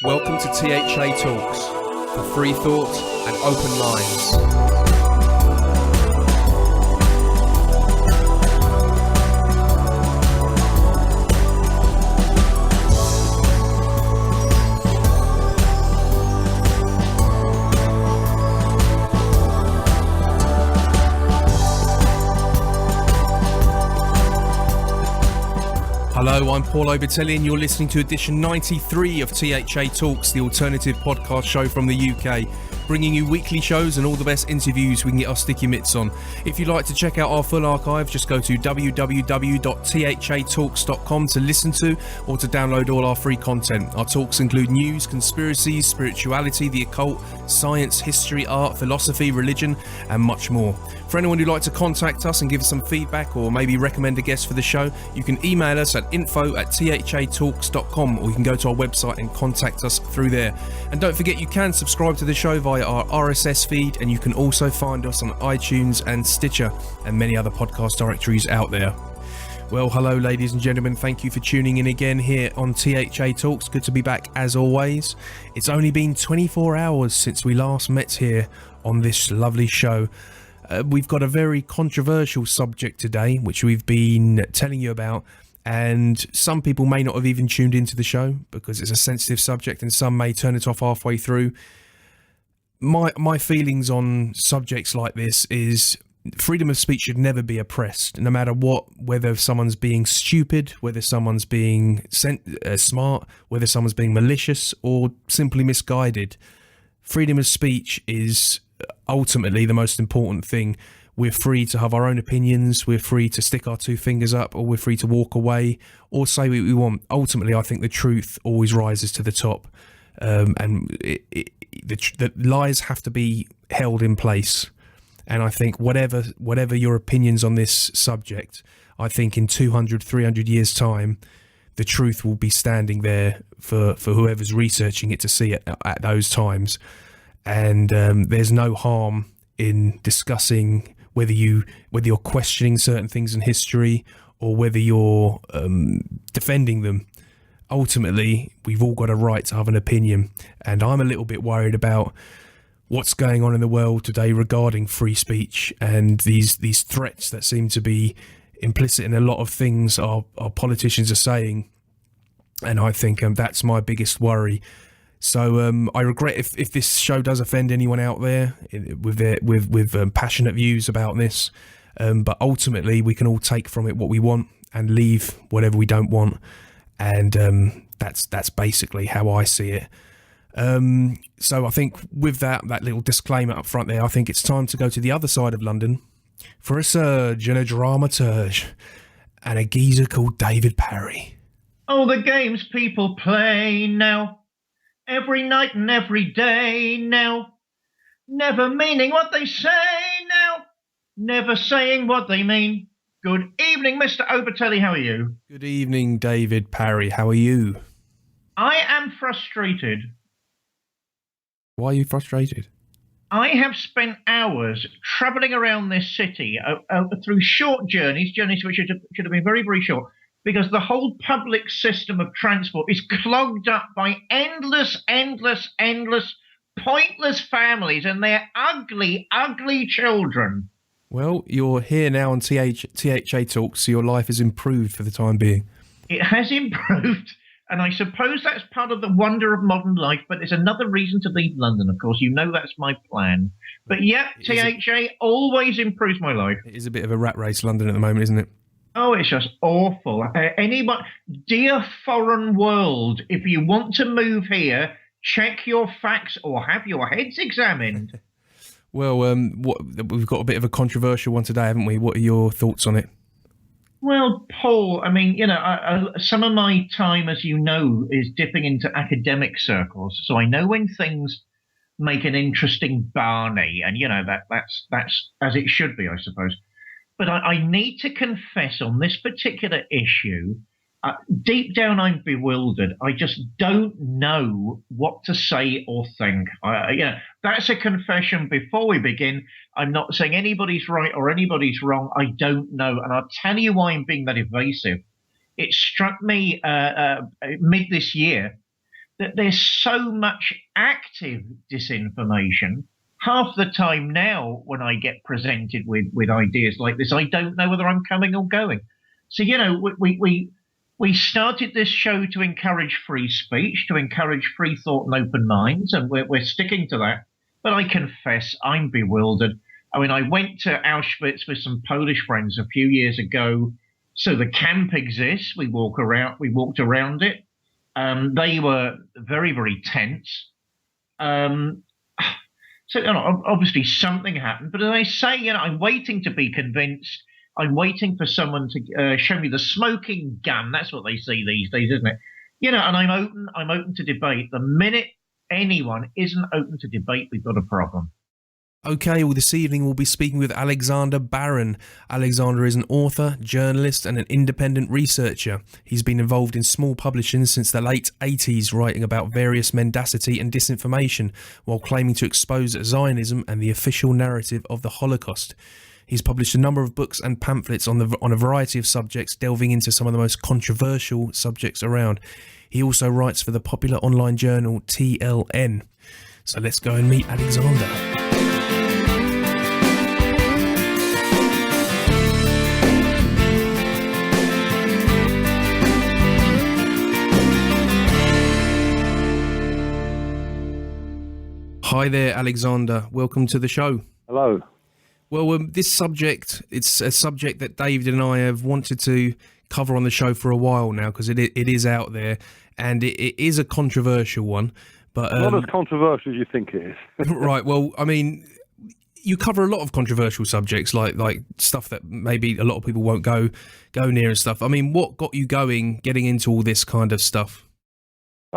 Welcome to THA Talks, for free thought and open minds. Hello, I'm Paul Obitelli and you're listening to edition 93 of THA Talks, the alternative podcast show from the UK, bringing you weekly shows and all the best interviews we can get our sticky mitts on. If you'd like to check out our full archive, just go to www.thatalks.com to listen to or to download all our free content. Our talks include news, conspiracies, spirituality, the occult, science, history, art, philosophy, religion, and much more. For anyone who'd like to contact us and give us some feedback or maybe recommend a guest for the show, you can email us at info@thatalks.com, or you can go to our website and contact us through there. And don't forget, you can subscribe to the show via our RSS feed, and you can also find us on iTunes and Stitcher and many other podcast directories out there. Well, hello ladies and gentlemen, thank you for tuning in again here on THA Talks. Good to be back as always. It's only been 24 hours since we last met here on this lovely show. We've got a very controversial subject today, which we've been telling you about, and some people may not have even tuned into the show because it's a sensitive subject, and some may turn it off halfway through. My feelings on subjects like this is freedom of speech should never be oppressed, no matter what, whether someone's being stupid, whether someone's being smart, whether someone's being malicious or simply misguided. Freedom of speech is ultimately the most important thing. We're free to have our own opinions, we're free to stick our two fingers up, or we're free to walk away or say what we want. Ultimately, I think the truth always rises to the top, and the lies have to be held in place. And I think whatever your opinions on this subject, I think in 200, 300 years' time, the truth will be standing there for whoever's researching it to see it at those times. And there's no harm in discussing whether you're questioning certain things in history or whether you're defending them. Ultimately, we've all got a right to have an opinion, and I'm a little bit worried about what's going on in the world today regarding free speech and these threats that seem to be implicit in a lot of things our politicians are saying. And I think that's my biggest worry. So I regret if this show does offend anyone out there with passionate views about this. But ultimately, we can all take from it what we want and leave whatever we don't want. And that's basically how I see it. So I think with that little disclaimer up front there, I think it's time to go to the other side of London for a surge and a dramaturge and a geezer called David Parry. Oh, the games people play now. Every night and every day now, never meaning what they say now, never saying what they mean. Good evening, Mr. Obitelli, how are you? Good evening, David Parry, how are you? I am frustrated. Why are you frustrated? I have spent hours travelling around this city through short journeys which should have been very, very short, because the whole public system of transport is clogged up by endless, pointless families and their ugly, ugly children. Well, you're here now on THA Talks, so your life has improved for the time being. It has improved, and I suppose that's part of the wonder of modern life, but there's another reason to leave London, of course. You know that's my plan. But yeah, THA always improves my life. It is a bit of a rat race, London, at the moment, isn't it? Oh, it's just awful. Dear foreign world, if you want to move here, check your facts or have your heads examined. Well, we've got a bit of a controversial one today, haven't we? What are your thoughts on it? Well, Paul, I mean, some of my time, as you know, is dipping into academic circles. So I know when things make an interesting Barney, and, that's as it should be, I suppose. But I need to confess on this particular issue, deep down I'm bewildered. I just don't know what to say or think. That's a confession before we begin. I'm not saying anybody's right or anybody's wrong. I don't know. And I'll tell you why I'm being that evasive. It struck me mid this year that there's so much active disinformation. Half the time now, when I get presented with ideas like this, I don't know whether I'm coming or going. So, we started this show to encourage free speech, to encourage free thought and open minds, and we're sticking to that. But I confess, I'm bewildered. I mean, I went to Auschwitz with some Polish friends a few years ago. So the camp exists. We walked around it. They were very, very tense. Um, so obviously something happened. But as I say, I'm waiting to be convinced. I'm waiting for someone to show me the smoking gun. That's what they see these days, isn't it? And I'm open. I'm open to debate. The minute anyone isn't open to debate, we've got a problem. Okay, well, this evening we'll be speaking with Alexander Barron. Alexander is an author, journalist, and an independent researcher. He's been involved in small publishing since the late 80s, writing about various mendacity and disinformation, while claiming to expose Zionism and the official narrative of the Holocaust. He's published a number of books and pamphlets on a variety of subjects, delving into some of the most controversial subjects around. He also writes for the popular online journal TLN. So let's go and meet Alexander. Hi there, Alexander. Welcome to the show. Hello. Well, this subject, it's a subject that David and I have wanted to cover on the show for a while now, because it is out there, and it is a controversial one. But not as controversial as you think it is. Right. Well, I mean, you cover a lot of controversial subjects, like stuff that maybe a lot of people won't go near and stuff. I mean, what got you getting into all this kind of stuff?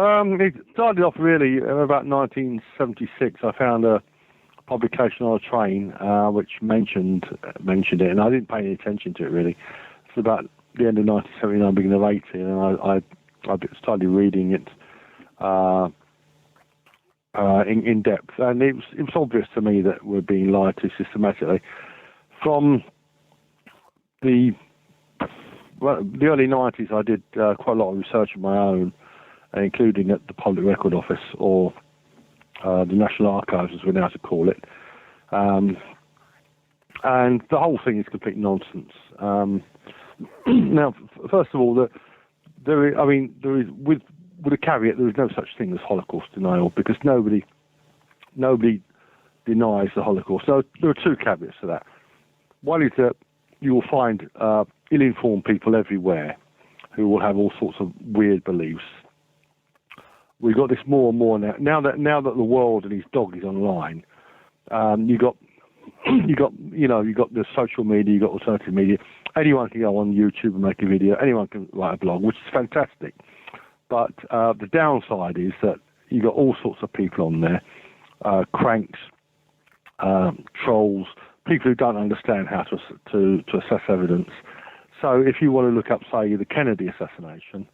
It started off really about 1976. I found a publication on a train which mentioned it, and I didn't pay any attention to it really. It's about the end of 1979, beginning of 80, and I started reading it in depth, and it was obvious to me that we're being lied to systematically from the early 90s. I did quite a lot of research of my own, including at the Public Record Office, or the National Archives, as we're now to call it. And the whole thing is complete nonsense. Now, first of all, there is, with a caveat, there is no such thing as Holocaust denial, because nobody denies the Holocaust. So there are two caveats to that. One is that you will find ill-informed people everywhere who will have all sorts of weird beliefs. We've got this more and more now. Now that the world and his dog is online, you got the social media, you got alternative media. Anyone can go on YouTube and make a video. Anyone can write a blog, which is fantastic. But the downside is that you got all sorts of people on there, cranks, trolls, people who don't understand how to assess evidence. So if you want to look up, say, the Kennedy assassination,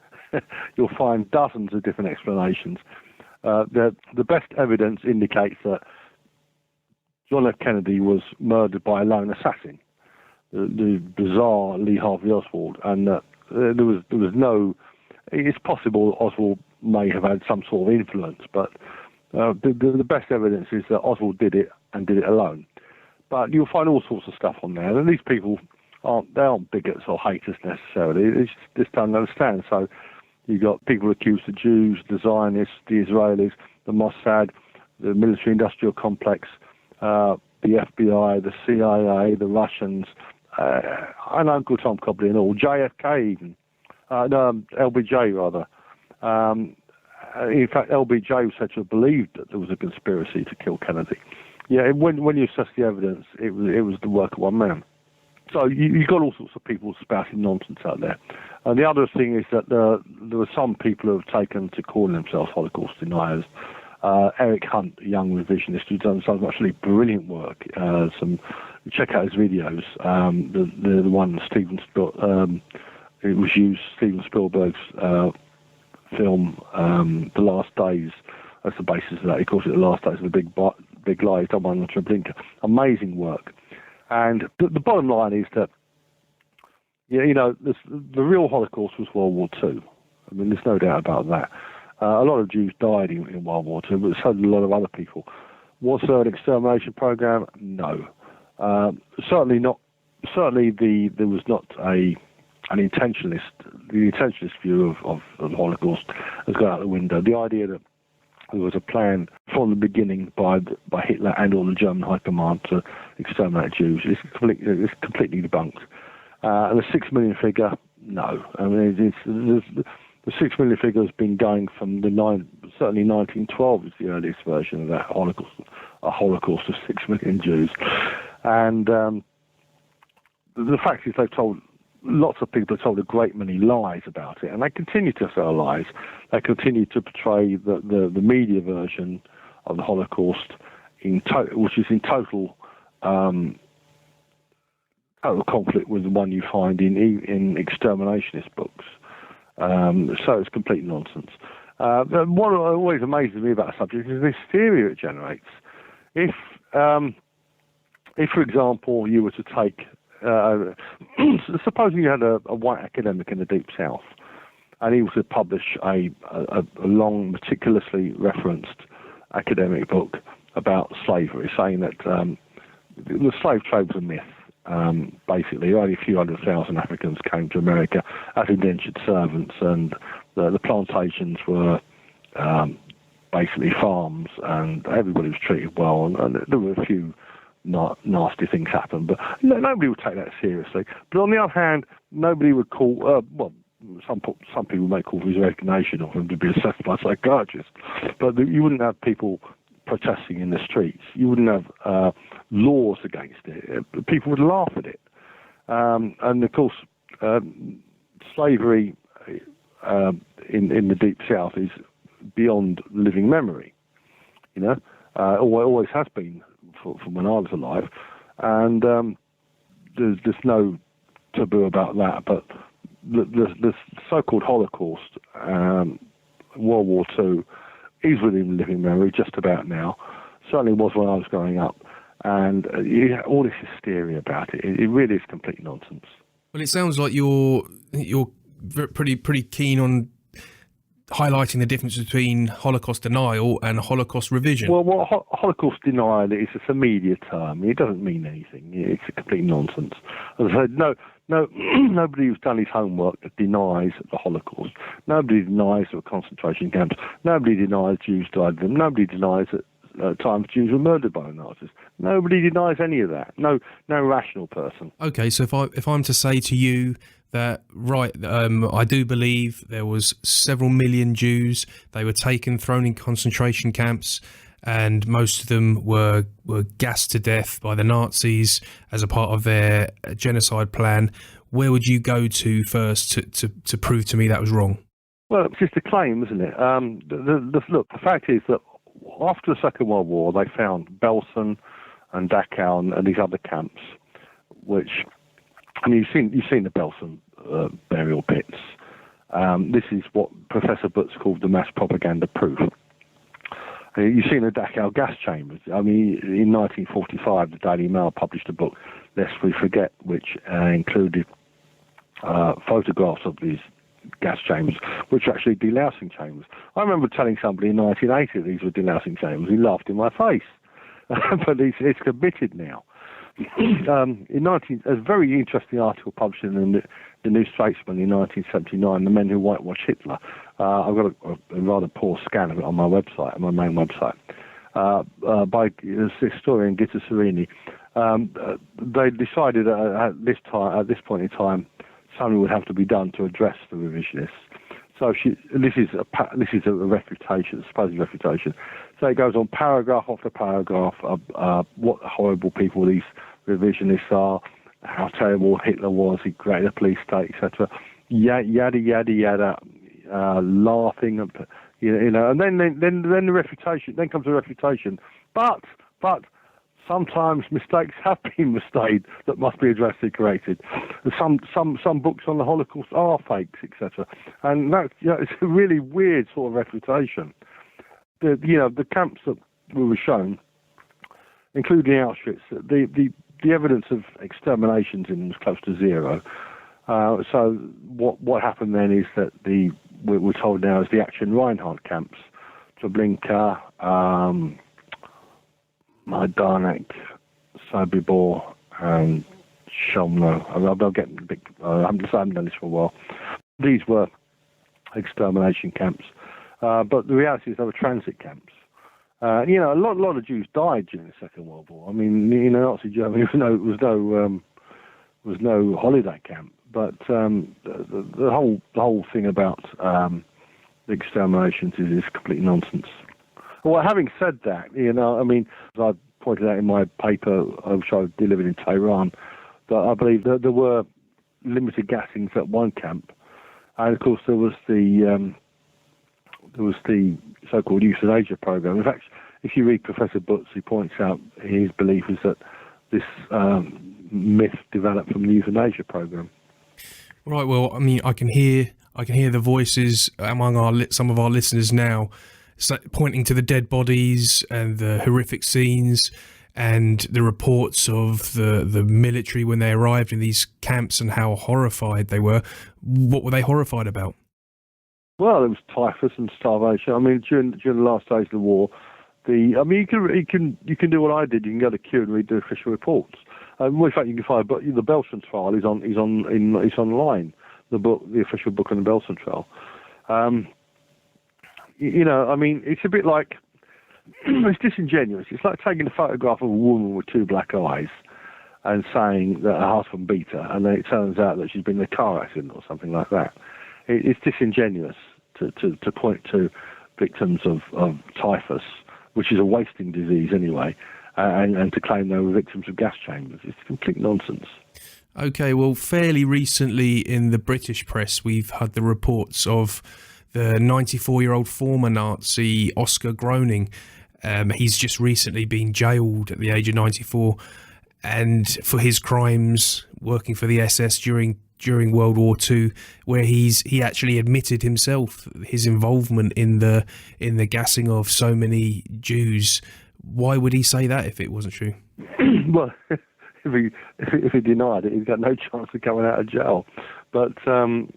you'll find dozens of different explanations. The best evidence indicates that John F. Kennedy was murdered by a lone assassin, the bizarre Lee Harvey Oswald, and there was no. It's possible Oswald may have had some sort of influence, but the best evidence is that Oswald did it and did it alone. But you'll find all sorts of stuff on there, and these people aren't bigots or haters necessarily. They just don't understand. So you've got people accused the Jews, the Zionists, the Israelis, the Mossad, the military-industrial complex, the FBI, the CIA, the Russians, and Uncle Tom Cobley and all, JFK even, LBJ rather. In fact, LBJ was said to have believed that there was a conspiracy to kill Kennedy. Yeah, when you assess the evidence, it was the work of one man. So you got all sorts of people spouting nonsense out there. And the other thing is that there were some people who have taken to calling themselves Holocaust deniers. Eric Hunt, a young revisionist, who's done some actually brilliant work. Check out his videos. The one Steven Spielberg's film, The Last Days. That's the basis of that. He calls it The Last Days of the Big Lie. He's done one on Treblinka. Amazing work. And the bottom line is that, the real Holocaust was World War II. I mean, there's no doubt about that. A lot of Jews died in World War II, but so did a lot of other people. Was there an extermination program? No. Certainly not. Certainly, there was not an intentionalist. The intentionalist view of the Holocaust has gone out the window. The idea that there was a plan from the beginning by Hitler and all the German high command to exterminate Jews is completely debunked. And the 6 million figure, no. I mean, the 6 million figure has been going from certainly 1912 is the earliest version of that Holocaust, a Holocaust of 6 million Jews. And the fact is lots of people have told a great many lies about it, and they continue to tell lies. They continue to portray the media version of the Holocaust, which is in total conflict with the one you find in exterminationist books. So it's complete nonsense. What always amazes me about the subject is the hysteria it generates. If, for example, you were to take, supposing you had a white academic in the Deep South, and he was to publish a long, meticulously referenced academic book about slavery, saying that the slave trade was a myth. Basically, only a few 100,000 Africans came to America as indentured servants, and the plantations were basically farms, and everybody was treated well, and there were a few nasty things happen, but nobody would take that seriously. But on the other hand, nobody would call, some people may call his resignation of him to be assessed by psychiatrists, but you wouldn't have people protesting in the streets. You wouldn't have laws against it. People would laugh at it. And of course, slavery in the Deep South is beyond living memory. Always has been from when I was alive, and there's no taboo about that. But the so-called Holocaust, World War II, is within living memory just about now. Certainly was when I was growing up, and all this hysteria about it, it really is complete nonsense. Well, it sounds like you're pretty keen on highlighting the difference between Holocaust denial and Holocaust revision. Well, Holocaust denial is a media term. It doesn't mean anything. It's a complete nonsense. As I said, nobody who's done his homework denies the Holocaust. Nobody denies the concentration camps. Nobody denies Jews died of them. Nobody denies that at times Jews were murdered by the Nazis. Nobody denies any of that. No rational person. Okay, so if I'm to say to you that, I do believe there was several million Jews. They were taken, thrown in concentration camps, and most of them were gassed to death by the Nazis as a part of their genocide plan. Where would you go to first to prove to me that was wrong? Well, it's just a claim, isn't it? Look, the fact is that after the Second World War, they found Belsen and Dachau and these other camps, which, I mean, you've seen the Belsen burial pits. This is what Professor Butz called the mass propaganda proof. You've seen the Dachau gas chambers. I mean, in 1945, the Daily Mail published a book, Lest We Forget, which included photographs of these gas chambers, which are actually delousing chambers. I remember telling somebody in 1980 these were delousing chambers. He laughed in my face. But it's admitted now. A very interesting article published in the New Statesman in 1979, The Men Who Whitewashed Hitler. I've got a rather poor scan of it on my website, on my main website, by historian Gitta Serini. They decided at this point in time, something would have to be done to address the revisionists. So this is a refutation, a supposed refutation. So it goes on paragraph after paragraph of what horrible people these revisionists are, how terrible Hitler was, he created a police state, etc. Yada yada yada, laughing, and then the refutation. Then comes the refutation. But sometimes mistakes have been made that must be addressed and corrected. Some books on the Holocaust are fakes, etc. And it's a really weird sort of refutation. The camps that we were shown, including Auschwitz, the evidence of exterminations in them was close to zero. So what happened then is that we're told now is the Action Reinhardt camps, Treblinka, Majdanek, Sobibor, and Chelmno. I'll get a bit. I haven't done this for a while. These were extermination camps, but the reality is they were transit camps. A lot of Jews died during the Second World War. I mean, Nazi Germany was no holiday camp, but the whole thing about the exterminations is complete nonsense. Well, having said that, as I pointed out in my paper, which I delivered in Tehran, that I believe that there were limited gassings at one camp, and of course there was the so-called euthanasia program. In fact, if you read Professor Butz, he points out his belief is that this myth developed from the euthanasia program. Right. Well, I mean, I can hear the voices among some of our listeners now, pointing to the dead bodies and the horrific scenes and the reports of the military when they arrived in these camps and how horrified they were. What were they horrified about? Well, it was typhus and starvation. I mean, during the last days of the war, you can do what I did. You can go to Q and read the official reports. In fact, you can find the Belsen trial is online. The official book on the Belsen trial. It's a bit like it's disingenuous. It's like taking a photograph of a woman with two black eyes and saying that her husband beat her, and then it turns out that she's been in a car accident or something like that. It's disingenuous to point to victims of typhus, which is a wasting disease anyway, and to claim they were victims of gas chambers. It's complete nonsense. Okay, well, fairly recently in the British press, we've had the reports of the 94-year-old former Nazi Oscar Groening. He's just recently been jailed at the age of 94, and for his crimes working for the SS during World War II, where he actually admitted himself his involvement in the gassing of so many Jews. Why would he say that if it wasn't true? Well, if he denied it, he's got no chance of coming out of jail. But again,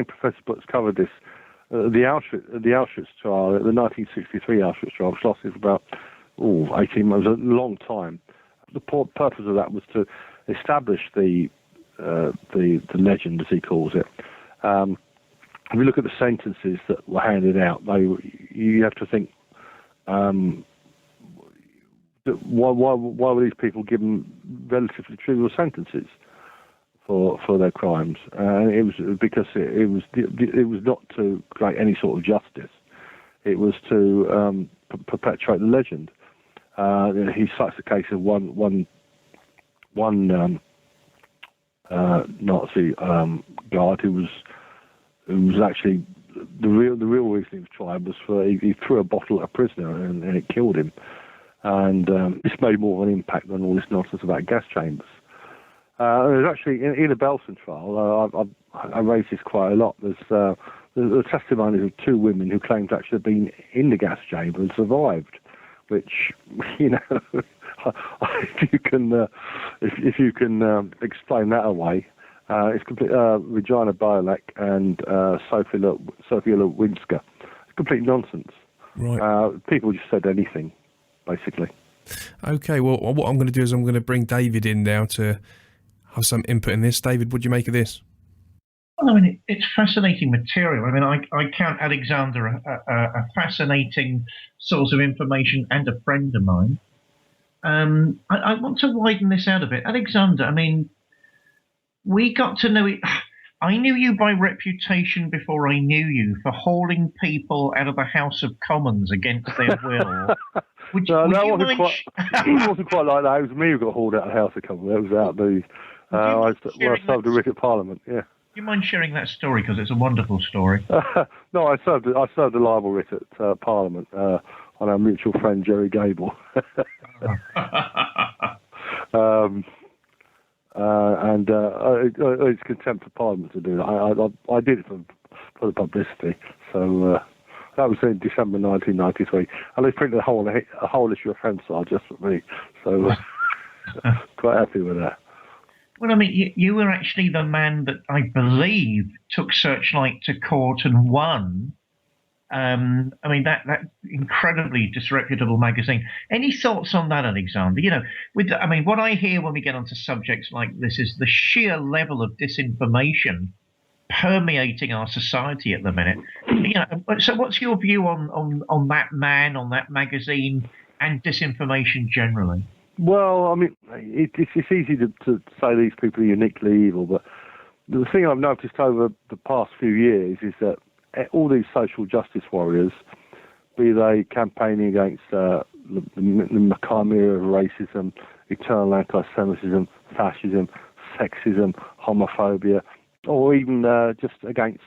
Professor Butz covered this. The Auschwitz trial, the 1963 Auschwitz trial, which lasted for about 18 months, a long time. The purpose of that was to establish the legend, as he calls it. If you look at the sentences that were handed out, you have to think, why were these people given relatively trivial sentences for their crimes? It was because it was not to create any sort of justice. It was to perpetuate the legend. He cites the case of one Nazi guard who was actually the real reason he was tried was for he threw a bottle at a prisoner and it killed him, and this made more of an impact than all this nonsense about gas chambers. There's actually in the Belsen trial, I raised this quite a lot. There's the testimonies of two women who claimed to actually have been in the gas chamber and survived, which if you can explain that away, it's complete. Regina Bialek and Sophia Lewinska. It's complete nonsense. Right. People just said anything, basically. Okay. Well, what I'm going to do is I'm going to bring David in now to have some input in this. David, what do you make of this? Well, I mean, it's fascinating material. I mean, I count Alexander a fascinating source of information and a friend of mine. I want to widen this out a bit. Alexander, I mean, we got to know it. I knew you by reputation before I knew you for hauling people out of the House of Commons against their will. It wasn't quite like that. It was me who got hauled out of the House of Commons. It was out I served a writ at Parliament. Yeah. Do you mind sharing that story, because it's a wonderful story? No, I served a libel writ at Parliament on our mutual friend Jerry Gable. It's contempt of Parliament to do that. I did it for the publicity. So that was in December 1993, and they printed a whole issue of Hansard just for me. So quite happy with that. Well, I mean, you were actually the man that I believe took Searchlight to court and won. I mean, that incredibly disreputable magazine. Any thoughts on that, Alexander? I mean, what I hear when we get onto subjects like this is the sheer level of disinformation permeating our society at the minute. So what's your view on that man, on that magazine, and disinformation generally? Well, I mean, it's easy to say these people are uniquely evil, but the thing I've noticed over the past few years is that all these social justice warriors, be they campaigning against the chimera of racism, eternal anti-Semitism, fascism, sexism, homophobia, or even just against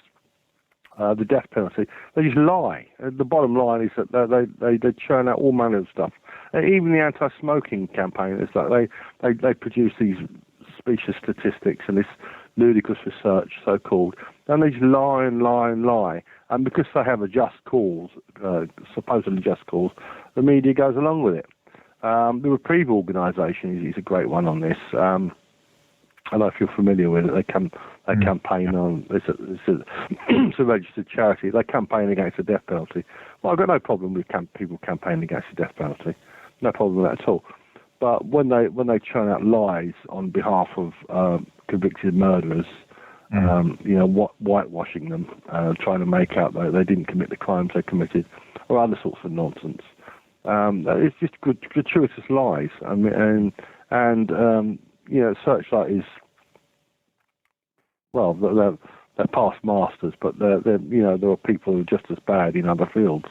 the death penalty, they just lie. The bottom line is that they churn out all manner of stuff. Even the anti-smoking campaigners, they produce these specious statistics and this ludicrous research, so-called, and they just lie and lie and lie. And because they have a just cause, supposedly just cause, the media goes along with it. The Reprieve organisation is a great one on this. I don't know if you're familiar with it. They campaign on. It's a registered charity. They campaign against the death penalty. Well, I've got no problem with people campaigning against the death penalty. No problem with that at all. But when they churn out lies on behalf of convicted murderers, whitewashing them, trying to make out that they didn't commit the crimes they committed, or other sorts of nonsense. It's just gratuitous lies. I mean, and Searchlight is, well, they're past masters, but there are people who are just as bad in other fields.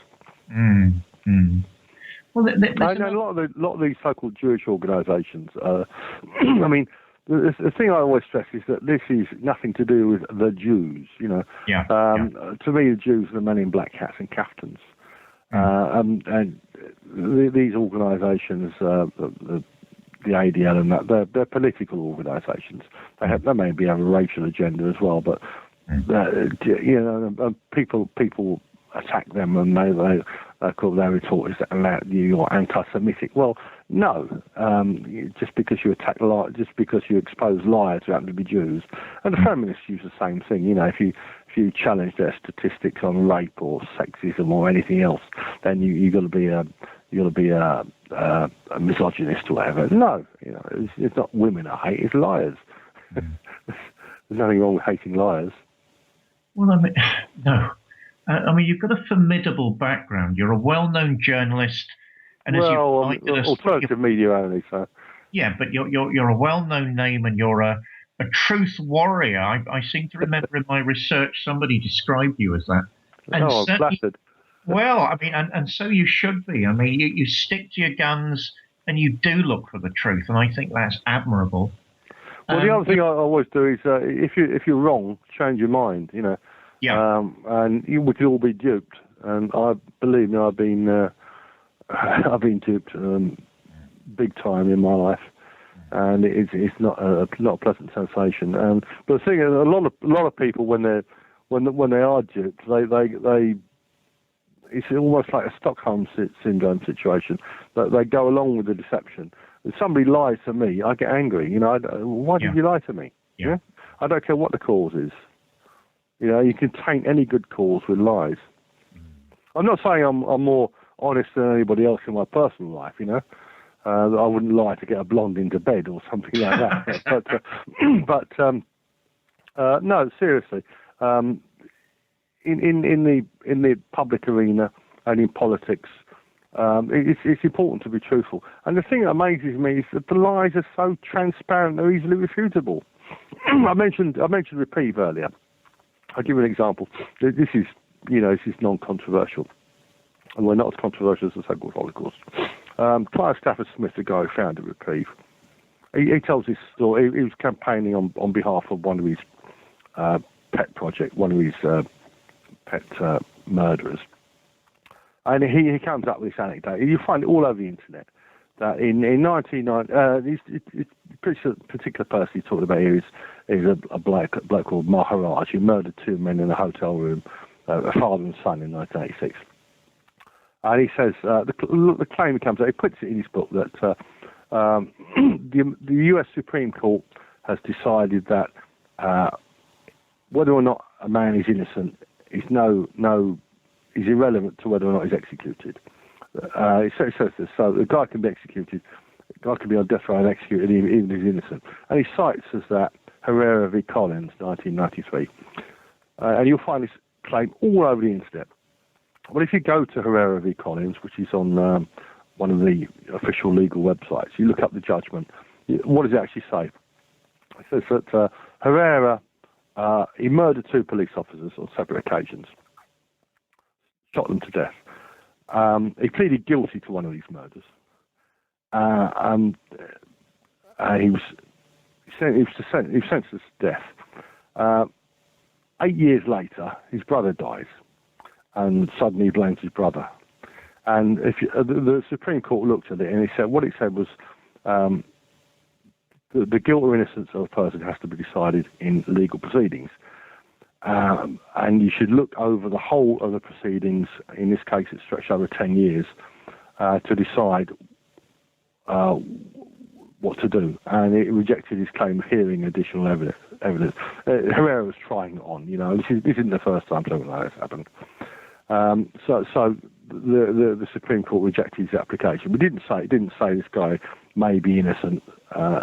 Well, I know a lot of these so-called Jewish organisations. I mean, the thing I always stress is that this is nothing to do with the Jews. To me, the Jews are the men in black hats and caftans, and these organisations, the ADL and that, they're political organisations. They maybe have a racial agenda as well, but people attack them and they call their retort is that you're anti-Semitic. Well, no, just because you attack just because you expose liars who happen to be Jews, and the feminists use the same thing. If you challenge their statistics on rape or sexism or anything else, then you got to be a misogynist or whatever. No, it's not women I hate, it's liars. There's nothing wrong with hating liars. Well, I mean, no. I mean, you've got a formidable background. You're a well-known journalist, and alternative media only. So yeah, but you're a well-known name, and you're a truth warrior. I seem to remember in my research somebody described you as that. And I'm flattered. Well, I mean, and so you should be. I mean, you stick to your guns, and you do look for the truth, and I think that's admirable. Well, the other thing I always do is if you're wrong, change your mind. Yeah. And we could all be duped, and believe me, I've been duped big time in my life, and it's not a pleasant sensation. But the thing is, a lot of people when they are duped, they it's almost like a Stockholm syndrome situation. That they go along with the deception. If somebody lies to me, I get angry. Why did you lie to me? Yeah. I don't care what the cause is. You can taint any good cause with lies. I'm not saying I'm more honest than anybody else in my personal life, I wouldn't lie to get a blonde into bed or something like that. but no, seriously, in the public arena and in politics, it's important to be truthful. And the thing that amazes me is that the lies are so transparent; they're easily refutable. I mentioned Reprieve earlier. I'll give you an example. This is non-controversial, and we're not as controversial as the so-called Holocaust. Clive Stafford Smith, the guy who founded Reprieve, he tells this story. He was campaigning on behalf of one of his pet project, one of his pet murderers, and he comes up with this anecdote. You find it all over the internet. That in 1990, this particular person he's talking about here is a bloke called Maharaj who murdered two men in a hotel room, a father and son, in 1986. And he says the claim comes out. He puts it in his book that the U.S. Supreme Court has decided that whether or not a man is innocent is is irrelevant to whether or not he's executed. It says this, so the guy can be executed, the guy can be on death row and executed even if he's innocent. And he cites as that Herrera v. Collins, 1993. And you'll find this claim all over the internet. But if you go to Herrera v. Collins, which is on one of the official legal websites, you look up the judgment, what does it actually say? It says that Herrera, he murdered 2 police officers on separate occasions, shot them to death. He pleaded guilty to one of these murders. He was sentenced to death. 8 years later, his brother dies, and suddenly he blames his brother. And the Supreme Court looked at it, and what it said was the guilt or innocence of a person has to be decided in legal proceedings. And you should look over the whole of the proceedings. In this case, it stretched over 10 years to decide what to do. And it rejected his claim of hearing additional evidence. Herrera was trying it on. This isn't the first time something like this happened. So the Supreme Court rejected his application. But it didn't say this guy may be innocent.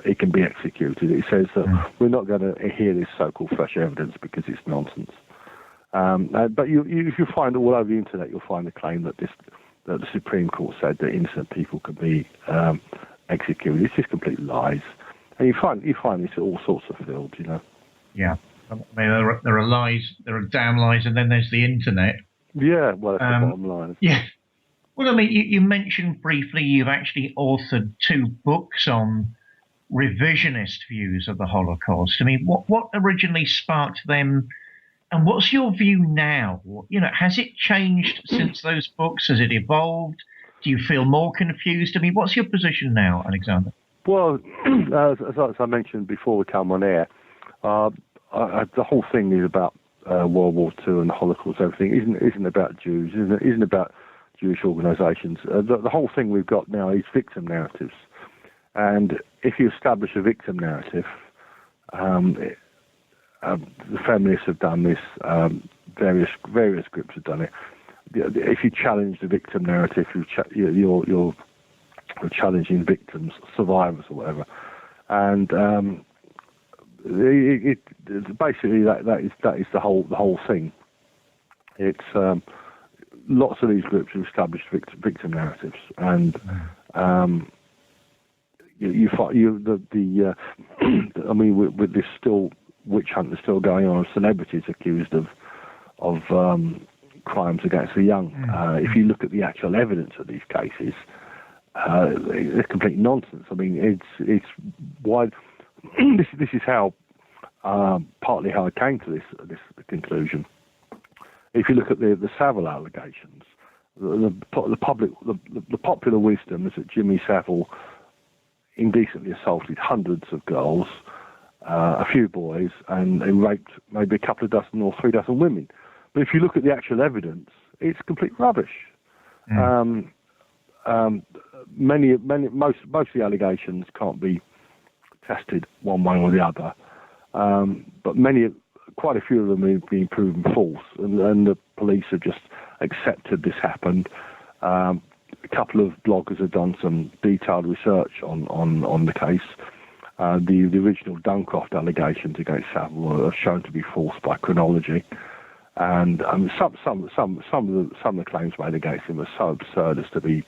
It can be executed. It says that we're not going to hear this so-called fresh evidence because it's nonsense. But if you find all over the internet, you'll find the claim that the Supreme Court said that innocent people can be executed. It's just complete lies, and you find this in all sorts of fields. Yeah, I mean, there are lies, there are damn lies, and then there's the internet. Yeah, well, that's the bottom line. Yeah. Well, I mean, you mentioned briefly you've actually authored 2 books on revisionist views of the Holocaust. I mean, what originally sparked them, and what's your view now? Has it changed since those books? Has it evolved? Do you feel more confused? I mean, what's your position now, Alexander? Well, as I mentioned before we come on air, the whole thing is about World War II and the Holocaust. Everything isn't about Jews. Isn't about Jewish organisations. The whole thing we've got now is victim narratives. And if you establish a victim narrative, the feminists have done this, various groups have done it. If you challenge the victim narrative, you're challenging victims, survivors, or whatever. And basically that is the whole thing. It's lots of these groups have established victim narratives, and I mean, with this still witch hunt that's still going on, celebrities accused of crimes against the young. If you look at the actual evidence of these cases, it's complete nonsense. I mean, it's why this is how partly how I came to this conclusion. If you look at the Savile allegations, the popular wisdom is that Jimmy Savile indecently assaulted hundreds of girls, a few boys, and raped maybe a couple of dozen or 3 dozen women. But if you look at the actual evidence, it's complete rubbish. Most of the allegations can't be tested one way or the other, but quite a few of them have been proven false, and the police have just accepted this happened. A couple of bloggers have done some detailed research on the case. The original Duncroft allegations against Savile are shown to be false by chronology, and some of the claims made against him are so absurd as to be.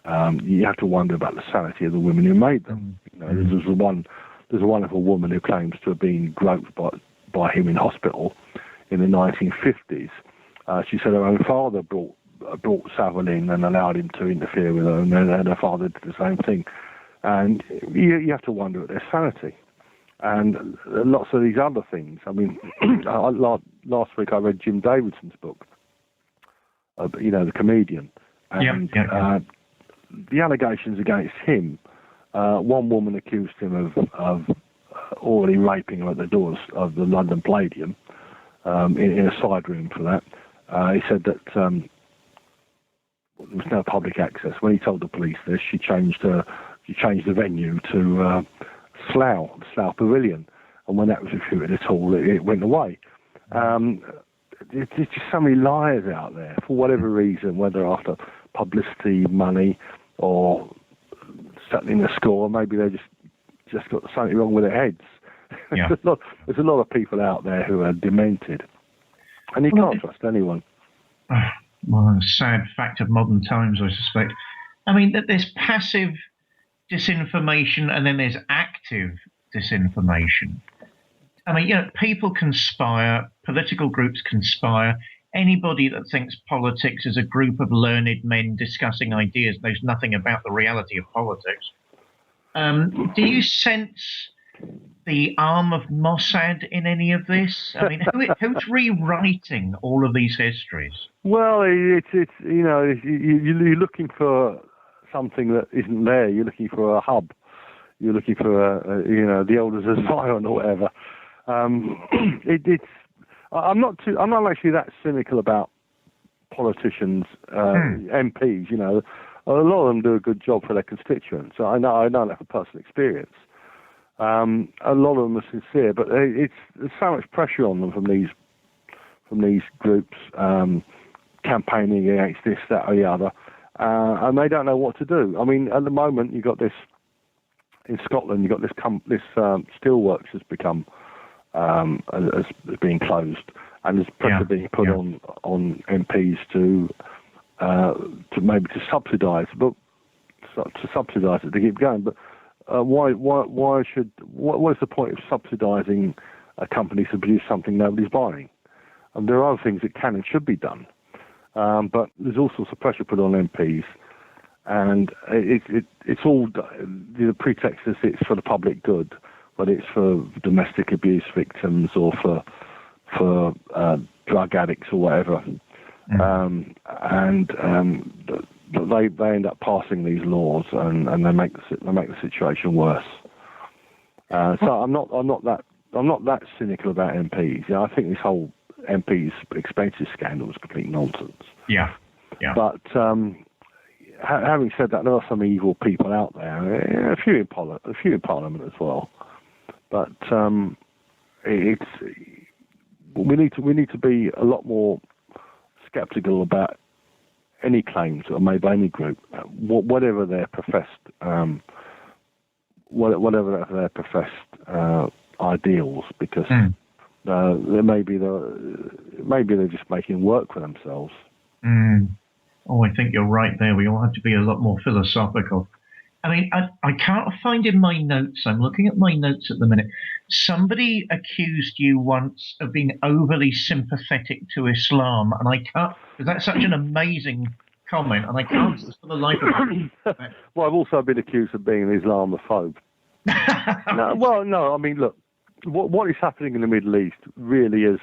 You have to wonder about the sanity of the women who made them. There's one of a woman who claims to have been groped by him in hospital in the 1950s. She said her own father brought Savile in and allowed him to interfere with her, and then her father did the same thing. And you have to wonder at their sanity. And lots of these other things. I mean, last week I read Jim Davidson's book, the comedian. And the allegations against him, one woman accused him of already raping her at the doors of the London Palladium, in a side room for that. He said that there was no public access. When he told the police this, she changed the venue to Slough Pavilion, and when that was refuted at all, it went away. There's just so many liars out there for whatever reason, whether after publicity, money, or settling the score. Maybe they just got something wrong with their heads. Yeah. There's a lot of people out there who are demented, and you can't trust anyone. Well, a sad fact of modern times, I suspect. I mean, that there's passive disinformation and then there's active disinformation. I mean, people conspire, political groups conspire. Anybody that thinks politics is a group of learned men discussing ideas knows nothing about the reality of politics. Do you sense the arm of Mossad in any of this? I mean, who's rewriting all of these histories? Well, it's you're looking for something that isn't there. You're looking for a hub. You're looking for the elders of Zion or whatever. I'm not actually that cynical about politicians, MPs. A lot of them do a good job for their constituents. I know that from personal experience. A lot of them are sincere, but there's so much pressure on them from these groups campaigning against this, that, or the other, and they don't know what to do. I mean, at the moment, you've got this in Scotland. You've got this steelworks has become as being closed, and there's pressure being put on MPs to maybe to subsidise it to keep going. But what is the point of subsidising a company to produce something nobody's buying? And there are other things that can and should be done, but there's all sorts of pressure put on MPs, and it's all the pretext is it's for the public good, whether it's for domestic abuse victims or for drug addicts or whatever. They end up passing these laws, and they make the situation worse. So I'm not that cynical about MPs. I think this whole MPs expenses scandal is complete nonsense. Yeah. But having said that, there are some evil people out there. A few in Parliament as well. But we need to be a lot more sceptical about any claims that are made by any group, whatever their professed ideals, because maybe they're just making work for themselves. Oh, I think you're right there. We all have to be a lot more philosophical. I mean, I can't find in my notes. I'm looking at my notes at the minute. Somebody accused you once of being overly sympathetic to Islam, and I can't, because that's such an amazing comment, and I can't for the life of me. Well, I've also been accused of being an Islamophobe. No. I mean, look, what is happening in the Middle East really is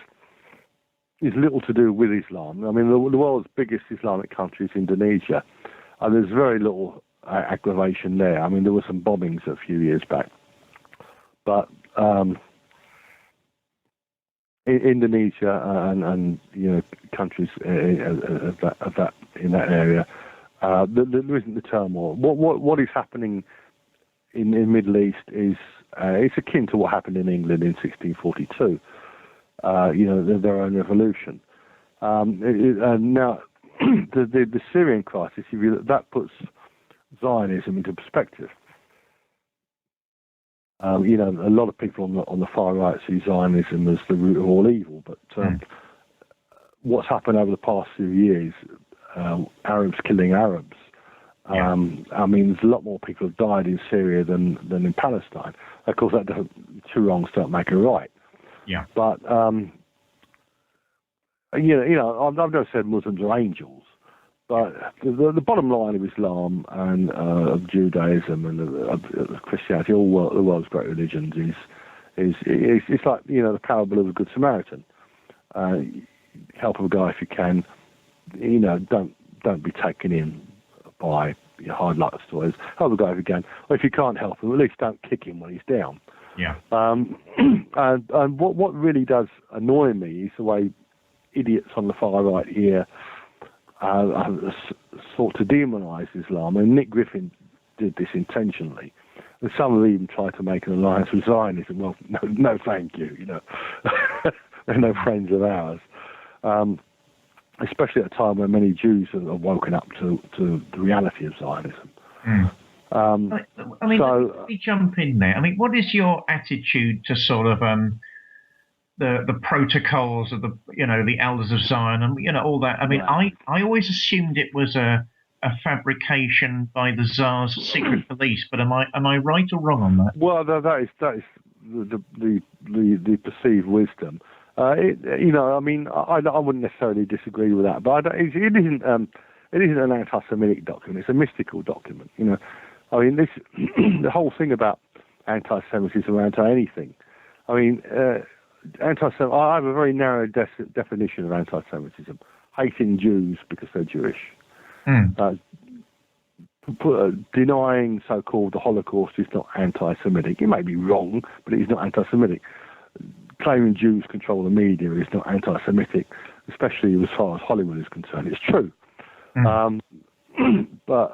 little to do with Islam. I mean, the world's biggest Islamic country is Indonesia, and there's very little aggravation there. I mean, there were some bombings a few years back, but Indonesia and countries of that in that area, there isn't the turmoil. What is happening in the Middle East is it's akin to what happened in England in 1642. Their own revolution. And now the Syrian crisis, that puts Zionism into perspective. A lot of people on the far right see Zionism as the root of all evil, but what's happened over the past few years, Arabs killing Arabs. I mean, there's a lot more people have died in Syria than in Palestine. Of course, two wrongs don't make a right. Yeah. But I've never said Muslims are angels, but the bottom line of Islam and of Judaism and of Christianity, the world's great religions, is it's like the parable of the Good Samaritan. Help a guy if you can. Don't be taken in by hard luck stories. Help a guy if you can. Or if you can't help him, at least don't kick him when he's down. Yeah. And what really does annoy me is the way idiots on the far right here sought to demonise Islam. And Nick Griffin did this intentionally. And some have even tried to make an alliance with Zionism. Well, no, thank you. They're no friends of ours. Especially at a time when many Jews have woken up to the reality of Zionism. I mean, let me jump in there. I mean, what is your attitude to sort of the protocols of the elders of Zion and all that? I mean, I always assumed it was a fabrication by the Tsar's secret police, but am I right or wrong on that? Well, that is the perceived wisdom. I mean, I wouldn't necessarily disagree with that, but it isn't an anti-Semitic document. It's a mystical document. I mean, the whole thing about anti-Semitism or anti-anything. I mean, I have a very narrow definition of anti-Semitism: hating Jews because they're Jewish. Denying so-called the Holocaust is not anti-Semitic. It may be wrong, but it is not anti-Semitic. Claiming Jews control the media is not anti-Semitic, especially as far as Hollywood is concerned. It's true. But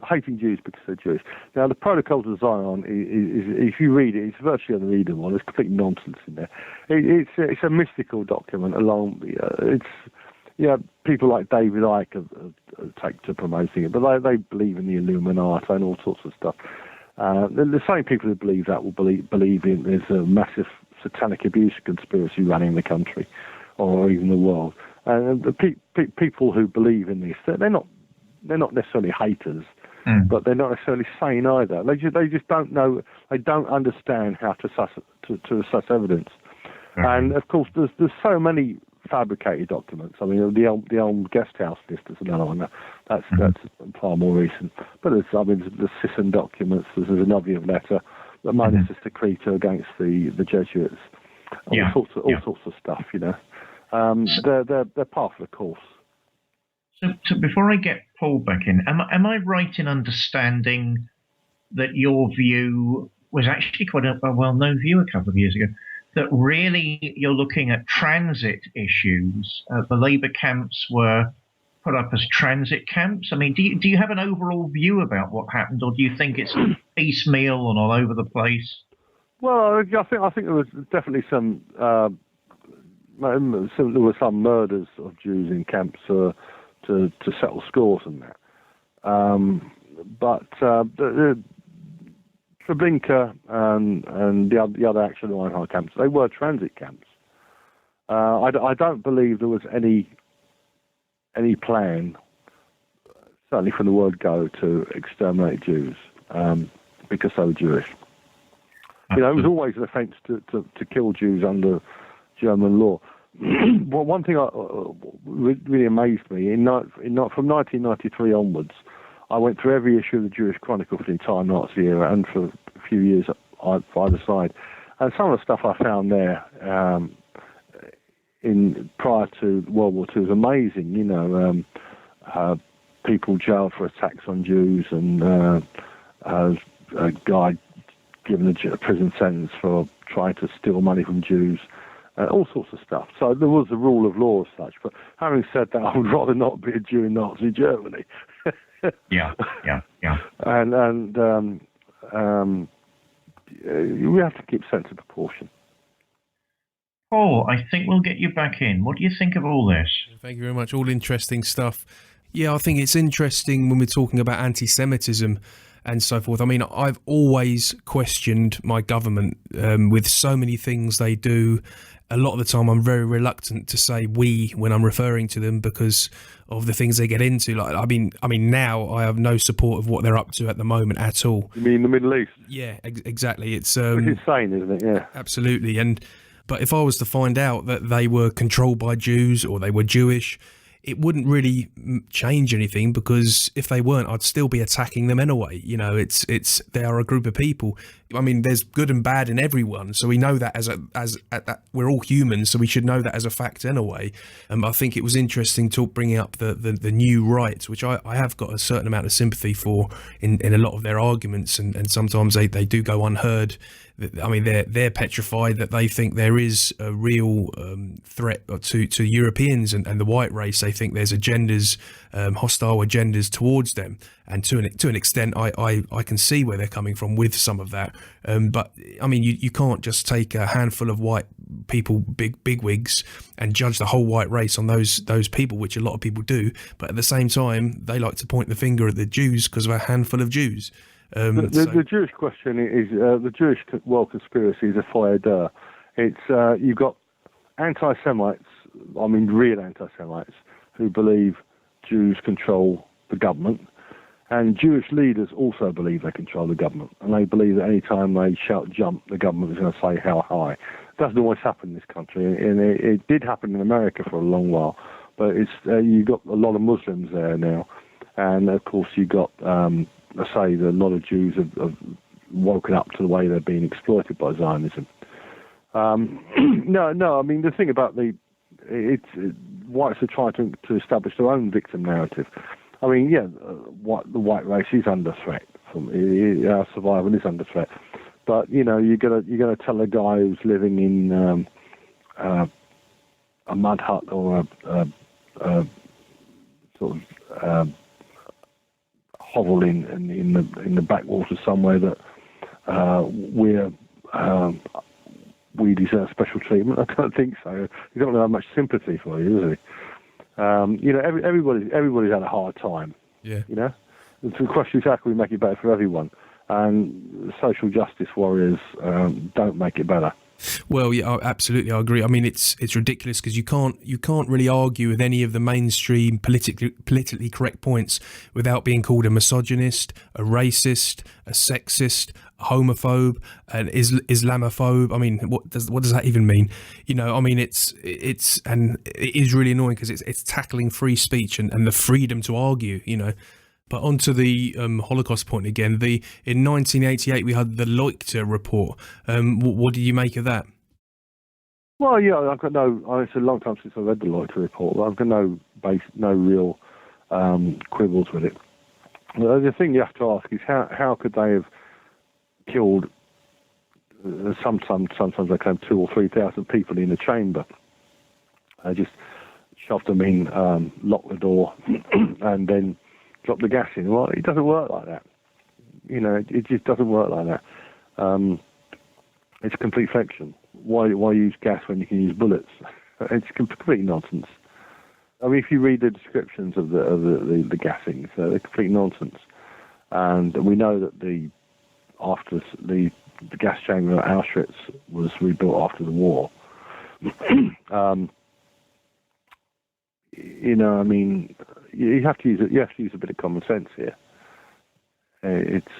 hating Jews because they're Jewish. Now, the Protocols of Zion, is if you read it, it's virtually unreadable. There's complete nonsense in there. It's a mystical document. People like David Icke have take to promoting it, but they believe in the Illuminati and all sorts of stuff. The same people who believe that will believe in there's a massive satanic abuse conspiracy running the country or even the world. And the people who believe in this, they're not necessarily haters, but they're not necessarily sane either. They just don't know. They don't understand how to assess evidence. And of course, there's so many fabricated documents. I mean, the old guest house list is another one. That's far more recent. But there's the Sisson documents. There's a Noviov letter, the Manus Decreto against the Jesuits. All sorts of stuff. They're part of the course. So before I get Paul back in, am I right in understanding that your view was actually quite a well-known view a couple of years ago, that really you're looking at transit issues? The labour camps were put up as transit camps. I mean, do you have an overall view about what happened, or do you think it's piecemeal and all over the place? Well, I think there was definitely there were some murders of Jews in camps to settle scores and that. But Treblinka and the other Action Reinhardt camps, they were transit camps. I don't believe there was any plan, certainly from the word go, to exterminate Jews because they were Jewish. It was always an offence to kill Jews under German law. Well, one thing really amazed me, from 1993 onwards, I went through every issue of the Jewish Chronicle for the entire Nazi era and for a few years for either side. And some of the stuff I found there prior to World War II was amazing. People jailed for attacks on Jews, and a guy given a prison sentence for trying to steal money from Jews. All sorts of stuff. So there was a rule of law as such. But having said that, I would rather not be a Jew in Nazi Germany. Yeah. And we have to keep sense of proportion. Paul, I think we'll get you back in. What do you think of all this? Thank you very much. All interesting stuff. Yeah, I think it's interesting when we're talking about anti-Semitism and so forth. I mean, I've always questioned my government with so many things they do. A lot of the time, I'm very reluctant to say we when I'm referring to them because of the things they get into. Like, I mean, now I have no support of what they're up to at the moment at all. You mean the Middle East? Yeah, exactly. It's insane, isn't it? Yeah, absolutely. But if I was to find out that they were controlled by Jews or they were Jewish, it wouldn't really change anything, because if they weren't, I'd still be attacking them anyway. They are a group of people. I mean, there's good and bad in everyone, so we know that we're all humans, so we should know that as a fact anyway. I think it was interesting bringing up the new right, which I have got a certain amount of sympathy for in a lot of their arguments, and sometimes they do go unheard. I mean, they're petrified that they think there is a real threat to Europeans and the white race. They think there's agendas, hostile agendas towards them, and to an extent, I can see where they're coming from with some of that. But I mean, you can't just take a handful of white people, big wigs, and judge the whole white race on those people, which a lot of people do. But at the same time, they like to point the finger at the Jews because of a handful of Jews. The Jewish question is the Jewish world conspiracy is a fire d'oeuvre. It's you've got anti-Semites, I mean real anti-Semites, who believe Jews control the government, and Jewish leaders also believe they control the government, and they believe that any time they shout jump, the government is going to say how high. It doesn't always happen in this country, and it did happen in America for a long while, but it's you've got a lot of Muslims there now, and of course you've got I say that a lot of Jews have woken up to the way they're being exploited by Zionism. No. I mean, the thing about whites are trying to establish their own victim narrative. I mean, yeah, the white race is under threat. Our survival is under threat. But you're gonna tell a guy who's living in a mud hut or a sort of hovel in the backwater somewhere that we deserve special treatment. I don't think so. He don't have much sympathy for you, does he? Everybody's had a hard time. Yeah. The question is how can we make it better for everyone? And social justice warriors don't make it better. Well, yeah, absolutely, I agree. I mean, it's ridiculous because you can't really argue with any of the mainstream politically correct points without being called a misogynist, a racist, a sexist, a homophobe, an Islamophobe. I mean, what does that even mean? I mean, it is really annoying because it's tackling free speech and the freedom to argue. But onto the Holocaust point again. In 1988 we had the Leuchter report. What did you make of that? Well, yeah, I've got it's a long time since I read the Leuchter report, but I've got no real quibbles with it. The thing you have to ask is how could they have killed? Sometimes they claim 2,000 or 3,000 people in a chamber. They just shoved them in, locked the door, and then drop the gas in. Well, it doesn't work like that. It just doesn't work like that. It's complete fiction. Why use gas when you can use bullets? It's complete nonsense. I mean, if you read the descriptions of the gassings, they're complete nonsense. And we know that after the gas chamber at Auschwitz was rebuilt after the war. I mean, you have to use a bit of common sense here. It's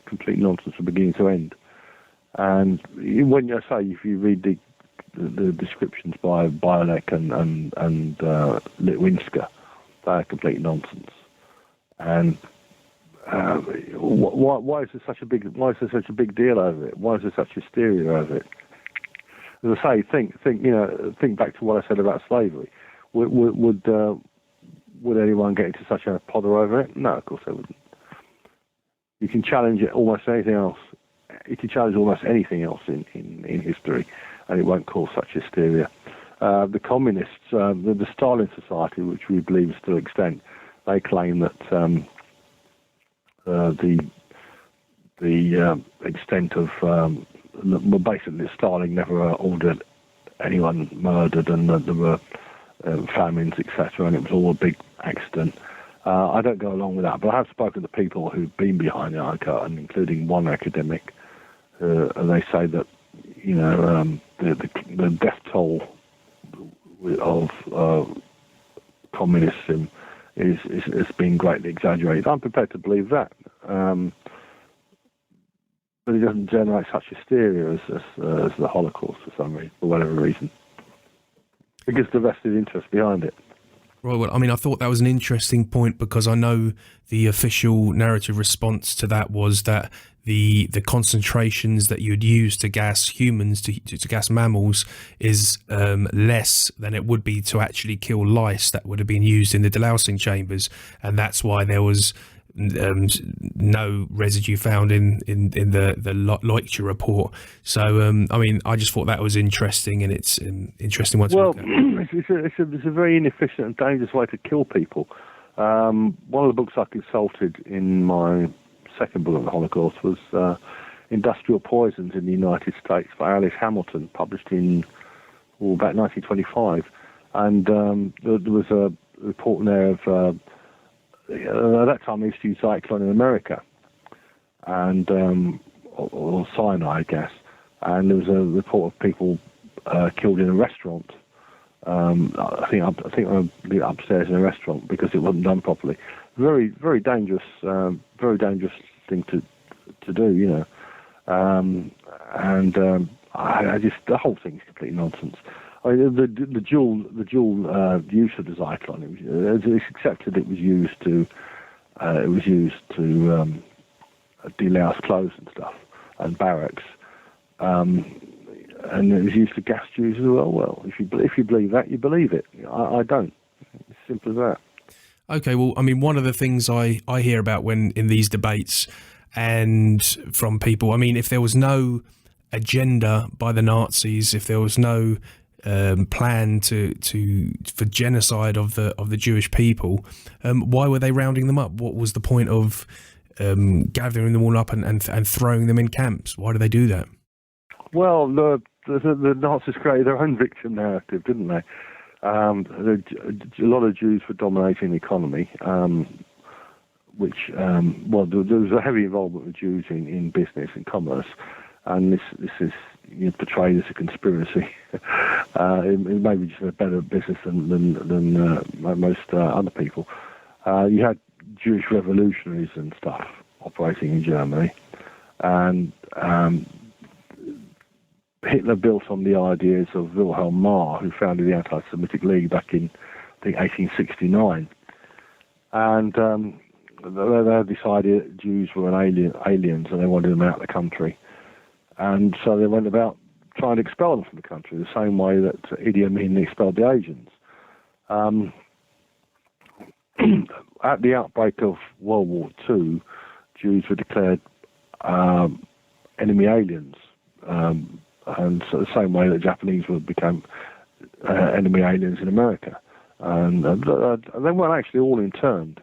complete nonsense from beginning to end. And when if you read the descriptions by Bialek and Litwinska, they're complete nonsense. And why is there such a big deal over it? Why is there such hysteria over it? As I say, think back to what I said about slavery. Would anyone get into such a pother over it? No, of course they wouldn't. You can challenge it almost anything else. You can challenge almost anything else in history, and it won't cause such hysteria. The communists, the Stalin Society, which we believe is still extant, they claim that the extent of basically Stalin never ordered anyone murdered, and that there were famines, etc., and it was all a big accident. I don't go along with that, but I have spoken to people who've been behind the Holocaust, and including one academic, and they say that the death toll of communism is been greatly exaggerated. I'm prepared to believe that, but it doesn't generate such hysteria as the Holocaust for some reason, for whatever reason. Because the vested interest behind it. Right, well, I mean, I thought that was an interesting point because I know the official narrative response to that was that the concentrations that you'd use to gas humans, to gas mammals, is less than it would be to actually kill lice that would have been used in the delousing chambers. And that's why there was no residue found in the lecture report. So I mean, I just thought that was interesting, and it's an interesting one to look at. It's a very inefficient and dangerous way to kill people. One of the books I consulted in my second book on the Holocaust was Industrial Poisons in the United States by Alice Hamilton, published in about 1925. And there was a report in there of, at that time they used to use Zyklon in America, and or cyanide, I guess. And there was a report of people killed in a restaurant. I think upstairs in a restaurant because it wasn't done properly. Very, very dangerous thing to do, you know. I just, the whole thing is complete nonsense. I mean, the dual use of the Zyklon, it's accepted it was used to delouse clothes and stuff and barracks, and it was used to gas Jews as well. Well, if you believe that, you believe it. I don't. It's simple as that. Okay, well, I mean, one of the things I hear about when in these debates and from people, I mean, if there was no agenda by the Nazis, if there was no plan for genocide of the Jewish people, why were they rounding them up? What was the point of gathering them all up and throwing them in camps? Why do they do that? Well, the Nazis created their own victim narrative, didn't they? A lot of Jews were dominating the economy, which there was a heavy involvement of Jews in business and commerce, and this is portrayed as a conspiracy. It may be just a better business than most other people. You had Jewish revolutionaries and stuff operating in Germany, and Hitler built on the ideas of Wilhelm Marr, who founded the Anti-Semitic League back in, I think, 1869. And they had this idea that Jews were aliens and they wanted them out of the country. And so they went about trying to expel them from the country, the same way that Idi Amin expelled the Asians. At the outbreak of World War II, Jews were declared enemy aliens. And so the same way that Japanese became enemy aliens in America. And they weren't actually all interned.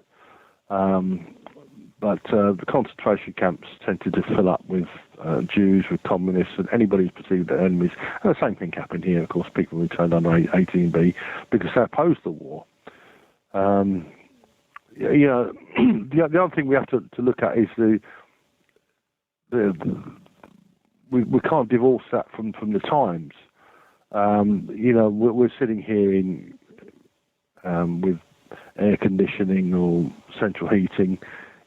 But the concentration camps tended to fill up with Jews, with communists, and anybody who's perceived as enemies. And the same thing happened here. Of course, people returned under 18B because they opposed the war. The other thing we have to look at is we can't divorce that from the times. We're sitting here with air conditioning or central heating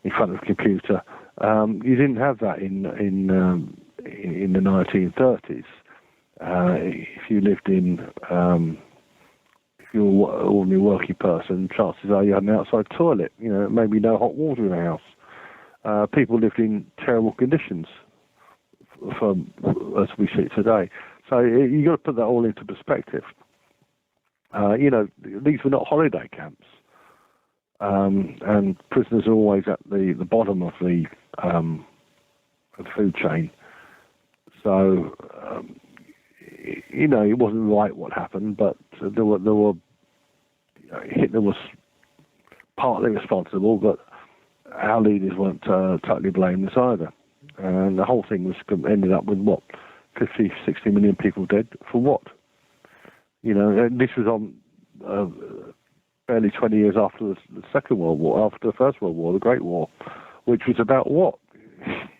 in front of a computer. You didn't have that in the 1930s. If you lived if you were an ordinary working person, chances are you had an outside toilet. Maybe no hot water in the house. People lived in terrible conditions, as we see it today. So you got to put that all into perspective. These were not holiday camps, and prisoners are always at the bottom of the food chain. So it wasn't right what happened, but Hitler was partly responsible, but our leaders weren't totally blameless either. And the whole thing ended up with 50, 60 million people dead for what? This was on barely 20 years after the Second World War, after the First World War, the Great War, which was about what?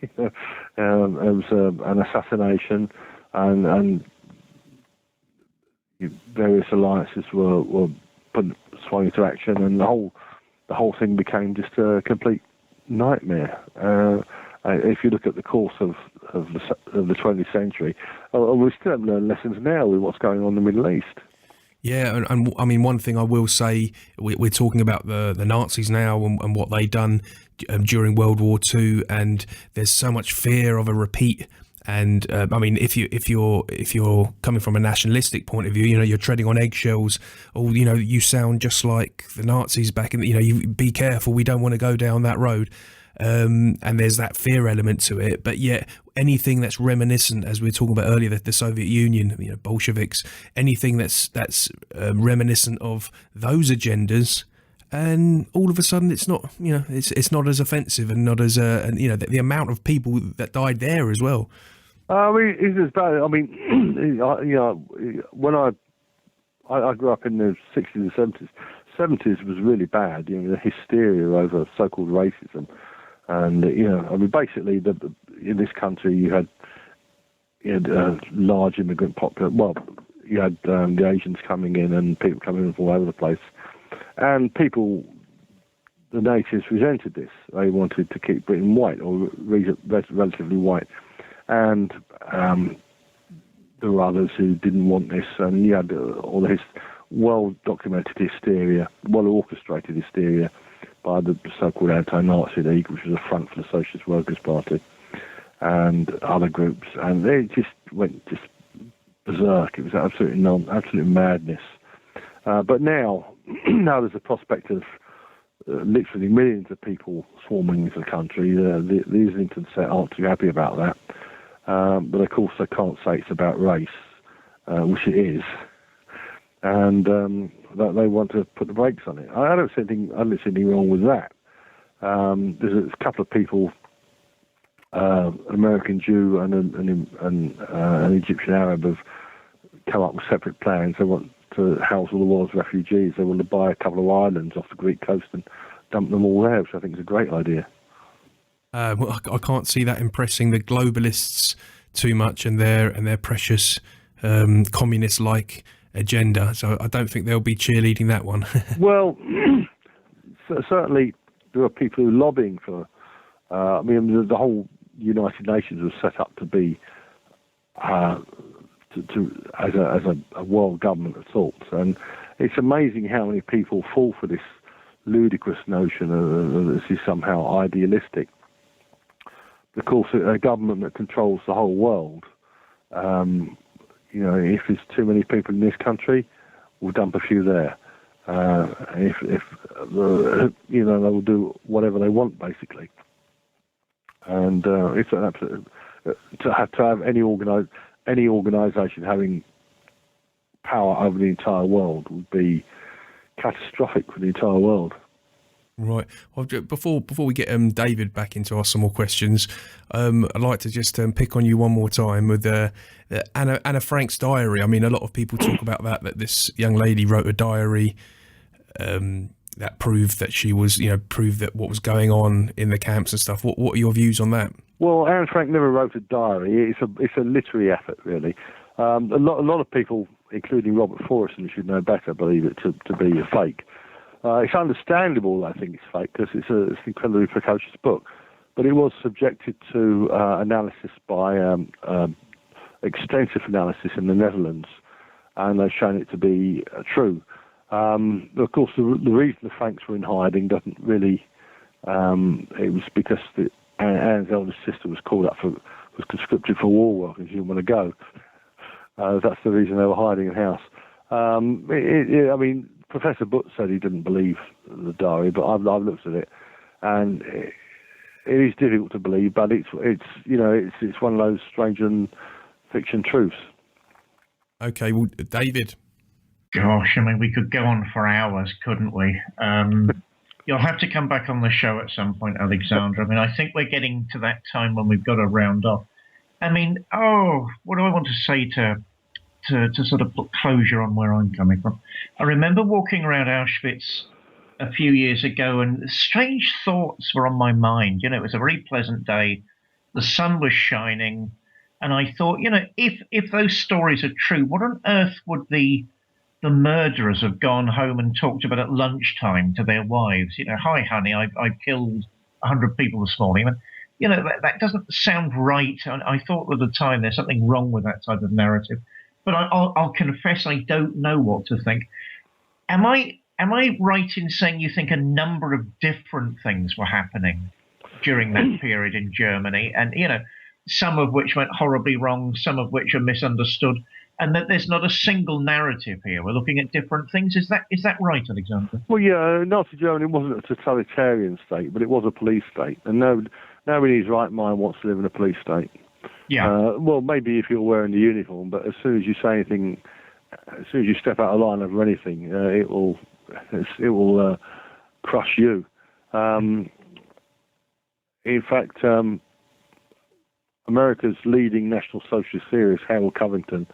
It was an assassination, and various alliances were swung into action, and the whole thing became just a complete nightmare. If you look at the course of the 20th century, we still haven't learned lessons now with what's going on in the Middle East. Yeah, and I mean, one thing I will say, we're talking about the Nazis now and what they done during World War II, and there's so much fear of a repeat And I mean, if you're coming from a nationalistic point of view, you're treading on eggshells, or you sound just like the Nazis back in. You be careful. We don't want to go down that road. And there's that fear element to it, but yet anything that's reminiscent, as we were talking about earlier, the Soviet Union, Bolsheviks, anything that's reminiscent of those agendas, and all of a sudden it's not, it's not as offensive and not as the amount of people that died there as well. I mean, it's as bad. I mean, when I grew up in the 60s and 70s. 70s was really bad. The hysteria over so-called racism, and I mean, basically, in this country, you had a large immigrant population. Well, you had the Asians coming in and people coming in from all over the place, and the natives resented this. They wanted to keep Britain white or relatively white, and there were others who didn't want this, and you had all this well-documented hysteria, well-orchestrated hysteria by the so-called anti-Nazi League, which was a front for the Socialist Workers' Party, and other groups, and they just went berserk. It was absolute madness. But now there's a prospect of literally millions of people swarming into the country. The Islington set aren't too happy about that, but of course they can't say it's about race, which it is. And that they want to put the brakes on it. I don't see anything wrong with that. There's a couple of people, an American Jew and an Egyptian Arab, have come up with separate plans. They want to house all the world's refugees. They want to buy a couple of islands off the Greek coast and dump them all there, which I think is a great idea. Well, I can't see that impressing the globalists too much and their precious communist-like agenda, so I don't think they'll be cheerleading that one. Well, certainly there are people who are lobbying for. I mean, the whole United Nations was set up to be as a world government of sorts, and it's amazing how many people fall for this ludicrous notion that this is somehow idealistic. Of course, a government that controls the whole world. If there's too many people in this country, we'll dump a few there. If they will do whatever they want, basically. And it's an absolute to have any organisation having power over the entire world would be catastrophic for the entire world. Right. Well, before we get David back in to ask some more questions, I'd like to just pick on you one more time with Anna Frank's diary. I mean, a lot of people talk about that this young lady wrote a diary that proved that she was, proved that what was going on in the camps and stuff. What are your views on that? Well, Anne Frank never wrote a diary. It's a literary effort, really. A lot of people, including Robert Forreston, who should know better, believe it to be a fake. It's understandable, I think it's fake, because it's an incredibly precocious book. But it was subjected to analysis by extensive analysis in the Netherlands, and they've shown it to be true. Of course, the reason the Franks were in hiding doesn't really... it was because Anne's eldest sister was conscripted for war work and she didn't want to go. That's the reason they were hiding in the house. I mean, Professor Butt said he didn't believe the diary, but I've looked at it, and it is difficult to believe. But it's one of those strange and fiction truths. Okay, well, David. Gosh, I mean, we could go on for hours, couldn't we? You'll have to come back on the show at some point, Alexandra. I mean, I think we're getting to that time when we've got to round off. I mean, what do I want to say to sort of put closure on where I'm coming from? I remember walking around Auschwitz a few years ago, and strange thoughts were on my mind. It was a very pleasant day. The sun was shining, and I thought, if those stories are true, what on earth would the murderers have gone home and talked about at lunchtime to their wives? Hi, honey, I killed 100 people this morning. That doesn't sound right. I thought at the time there's something wrong with that type of narrative. But I'll confess I don't know what to think. Am I right in saying you think a number of different things were happening during that period in Germany? And some of which went horribly wrong, some of which are misunderstood, and that there's not a single narrative here. We're looking at different things. Is that right, Alexander? Well, yeah, Nazi Germany wasn't a totalitarian state, but it was a police state, and nobody in his right mind wants to live in a police state. Yeah. Well, maybe if you're wearing the uniform, but as soon as you say anything, as soon as you step out of line over anything, it will crush you. In fact, America's leading national socialist theorist, Harold Covington,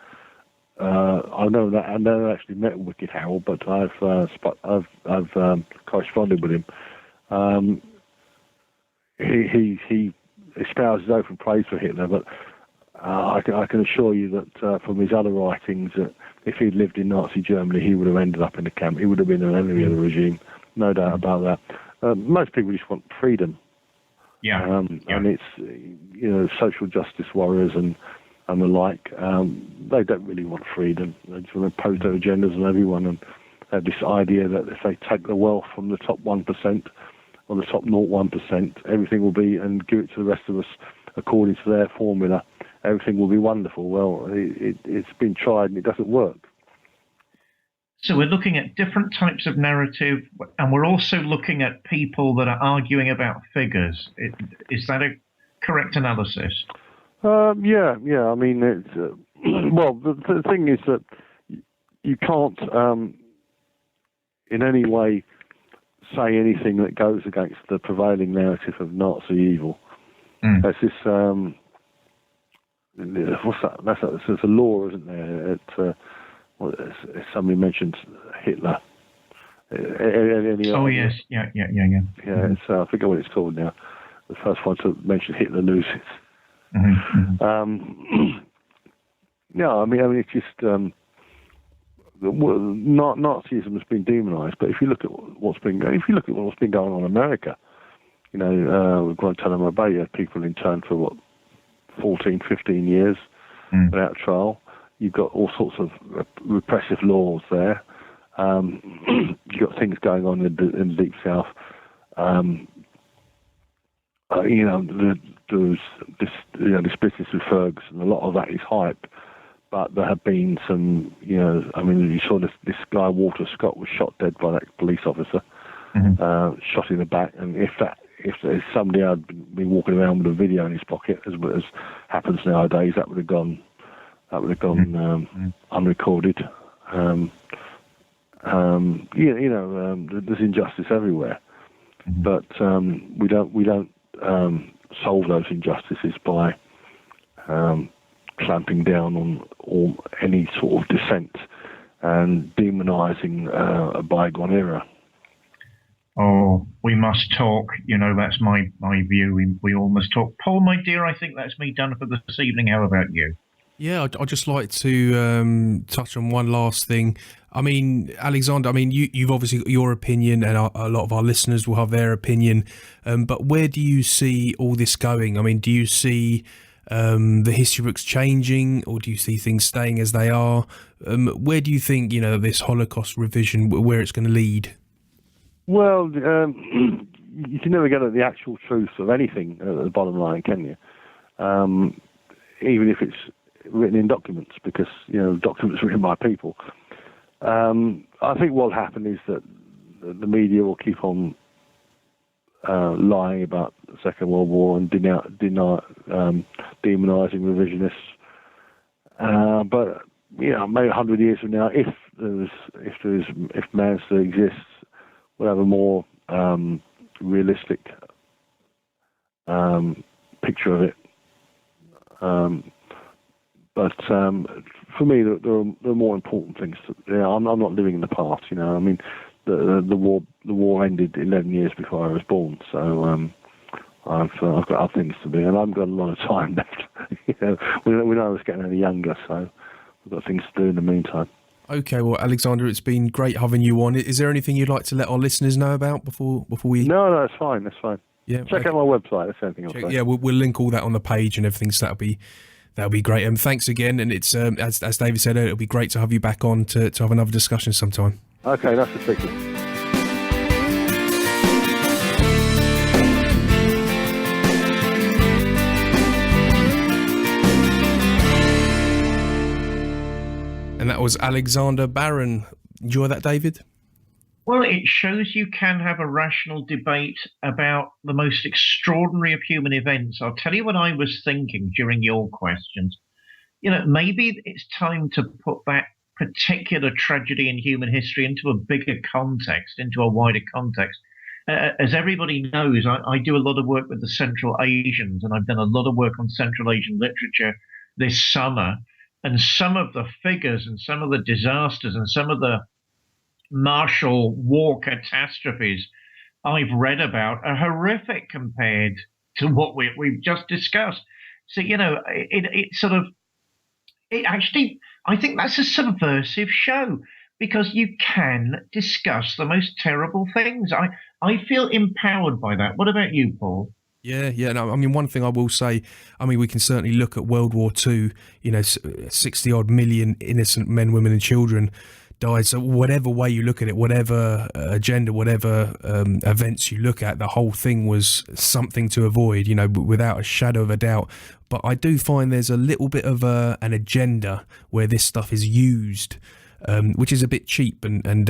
I never actually met Wicked Harold, but I've corresponded with him. He espouses open praise for Hitler, but I can assure you that from his other writings, that if he'd lived in Nazi Germany, he would have ended up in a camp. He would have been an enemy of the regime, no doubt about that. Most people just want freedom. Yeah. And it's social justice warriors and the like. They don't really want freedom. They just want to impose their agendas on everyone, and have this idea that if they take the wealth from the top 1% or the top 0.1%, everything will be, and give it to the rest of us according to their formula, everything will be wonderful. Well, it's been tried and it doesn't work. So we're looking at different types of narrative, and we're also looking at people that are arguing about figures. Is that a correct analysis? Yeah. I mean, it's well, the thing is that you can't in any way say anything that goes against the prevailing narrative of Nazi evil. There's this what's that? There's a law, isn't there? Somebody mentioned Hitler. Oh yes, yeah. Yeah, I forget what it's called now. The first one to mention Hitler loses. Yeah, I mean, it's just Nazism has been demonized. But if you look at what's been going on in America, Guantanamo Bay, you had people interned for 14, 15 years without trial. You've got all sorts of repressive laws there. You've got things going on in the Deep South. There's this business with Ferguson. A lot of that is hype, but there have been some. You saw this guy Walter Scott was shot dead by that police officer, shot in the back. And if somebody had been walking around with a video in his pocket, as happens nowadays, that would have gone unrecorded. There's injustice everywhere, but we don't solve those injustices by clamping down on any sort of dissent and demonising a bygone era. Oh, we must talk. That's my view. We all must talk. Paul, my dear, I think that's me done for this evening. How about you? Yeah, I'd just like to touch on one last thing. I mean, Alexander, you've obviously got your opinion, and a lot of our listeners will have their opinion. But where do you see all this going? I mean, do you see the history books changing, or do you see things staying as they are? Where do you think, this Holocaust revision, where it's going to lead? Well, you can never get at the actual truth of anything at the bottom line, can you? Even if it's written in documents, because documents written by people. I think what will happen is that the media will keep on lying about the Second World War and demonising revisionists. But maybe 100 years from now, if man still exists, we'll have a more realistic picture of it. But for me, there are more important things. I'm not living in the past. The war ended 11 years before I was born, so I've got other things to do, and I've got a lot of time left. We know I was getting any younger, so we've got things to do in the meantime. Okay, well, Alexander, it's been great having you on. Is there anything you'd like to let our listeners know about before we? No, that's fine. Yeah, check out my website. That's anything else. Yeah, we'll link all that on the page and everything. So that'll be great. And thanks again. And it's as David said, it'll be great to have you back on to have another discussion sometime. Okay, that's the speaking. was Alexander Barron. Enjoy that, David? Well, it shows you can have a rational debate about the most extraordinary of human events. I'll tell you what I was thinking during your questions. Maybe it's time to put that particular tragedy in human history into a bigger context, into a wider context. As everybody knows, I do a lot of work with the Central Asians, and I've done a lot of work on Central Asian literature this summer. And some of the figures and some of the disasters and some of the martial war catastrophes I've read about are horrific compared to what we've just discussed. So, I think that's a subversive show, because you can discuss the most terrible things. I feel empowered by that. What about you, Paul? Yeah. No, I mean, one thing I will say, I mean, we can certainly look at World War II, 60 odd million innocent men, women and children died. So whatever way you look at it, whatever agenda, whatever events you look at, the whole thing was something to avoid, without a shadow of a doubt. But I do find there's a little bit of an agenda where this stuff is used, which is a bit cheap and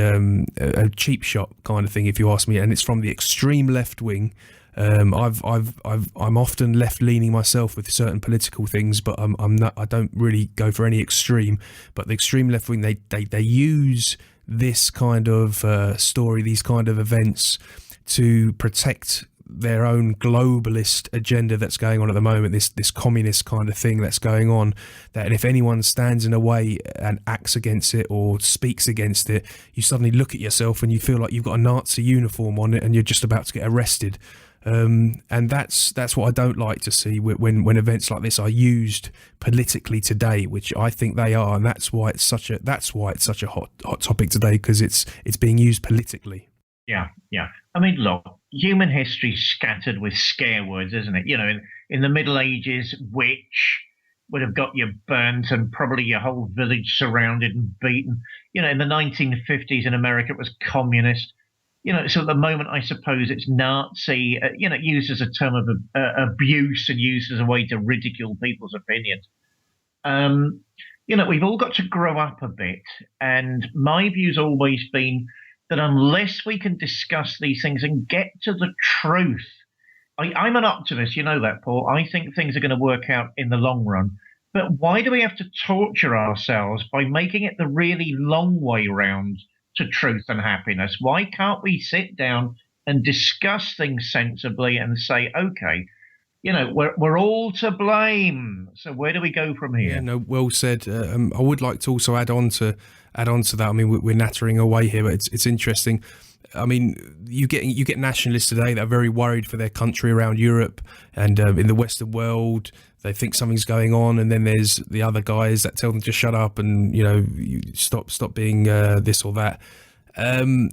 a cheap shot kind of thing, if you ask me. And it's from the extreme left wing. I'm often left leaning myself with certain political things, but I'm not. I don't really go for any extreme. But the extreme left wing, they use this kind of story, these kind of events, to protect their own globalist agenda that's going on at the moment. This communist kind of thing that's going on. That if anyone stands in the way and acts against it or speaks against it, you suddenly look at yourself and you feel like you've got a Nazi uniform on it and you're just about to get arrested. And that's what I don't like to see when events like this are used politically today, which I think they are, and that's why it's such a hot topic today, because it's being used politically. Yeah. I mean, look, human history's scattered with scare words, isn't it? In the Middle Ages, witch would have got you burnt and probably your whole village surrounded and beaten. In the 1950s in America, it was communist. So at the moment, I suppose it's Nazi, used as a term of abuse and used as a way to ridicule people's opinions. We've all got to grow up a bit. And my view's always been that unless we can discuss these things and get to the truth, I'm an optimist, you know that, Paul. I think things are going to work out in the long run. But why do we have to torture ourselves by making it the really long way round to truth and happiness? Why can't we sit down and discuss things sensibly and say, okay, we're all to blame. So where do we go from here? Yeah, no, well said. I would like to also add on to that. I mean, we're nattering away here, but it's interesting. I mean, you get nationalists today that are very worried for their country around Europe and in the Western world. They think something's going on, and then there's the other guys that tell them to shut up and you stop being this or that. And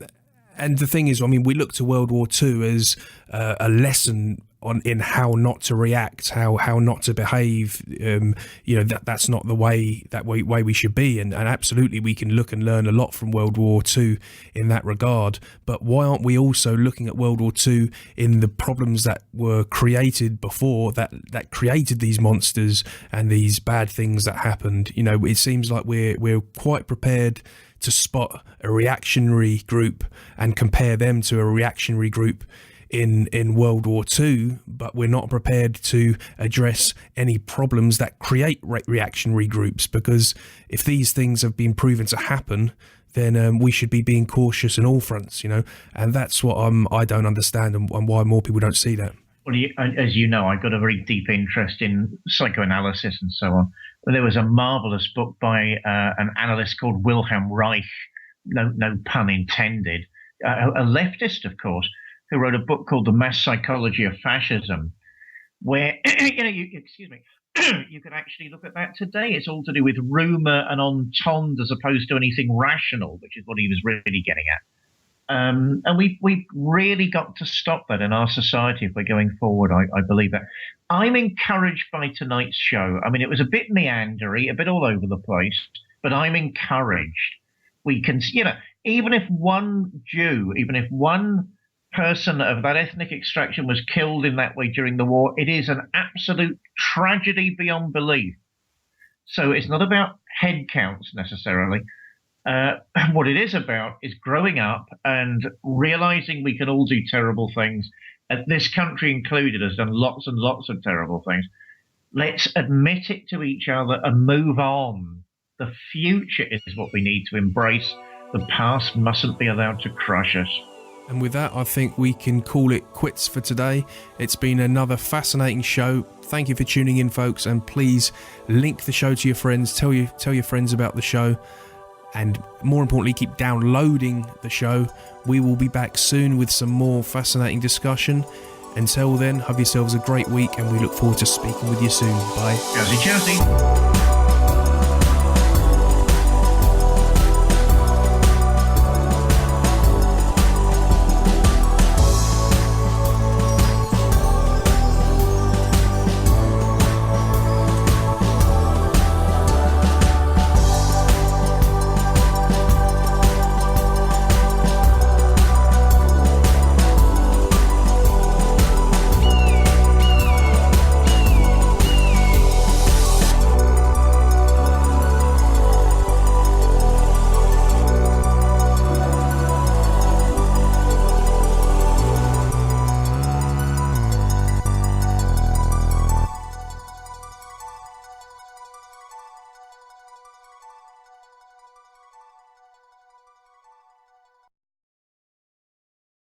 the thing is, I mean, we look to World War II as a lesson in how not to react, how not to behave. That's not the way we should be, and absolutely we can look and learn a lot from World War II in that regard. But why aren't we also looking at World War II in the problems that were created before, that created these monsters and these bad things that happened? It seems like we're quite prepared to spot a reactionary group and compare them to a reactionary group in World War II, but we're not prepared to address any problems that create reactionary groups, because if these things have been proven to happen, then we should be being cautious in all fronts, and that's what I don't understand, and why more people don't see that. Well, as you know, I've got a very deep interest in psychoanalysis and so on. But there was a marvelous book by an analyst called Wilhelm Reich, no pun intended, a leftist, of course, who wrote a book called The Mass Psychology of Fascism, where, you can actually look at that today. It's all to do with rumor and entente as opposed to anything rational, which is what he was really getting at. And we've really got to stop that in our society if we're going forward. I believe that. I'm encouraged by tonight's show. I mean, it was a bit meandery, a bit all over the place, but I'm encouraged. We can, even if one Jew, even if one person of that ethnic extraction was killed in that way during the war, it is an absolute tragedy beyond belief. So it's not about head counts necessarily. What it is about is growing up and realizing we can all do terrible things. This country included has done lots and lots of terrible things. Let's admit it to each other and move on. The future is what we need to embrace. The past mustn't be allowed to crush us. And with that, I think we can call it quits for today. It's been another fascinating show. Thank you for tuning in, folks, and please link the show to your friends. Tell your friends about the show, and more importantly, keep downloading the show. We will be back soon with some more fascinating discussion. Until then, have yourselves a great week, and we look forward to speaking with you soon. Bye. Chelsea.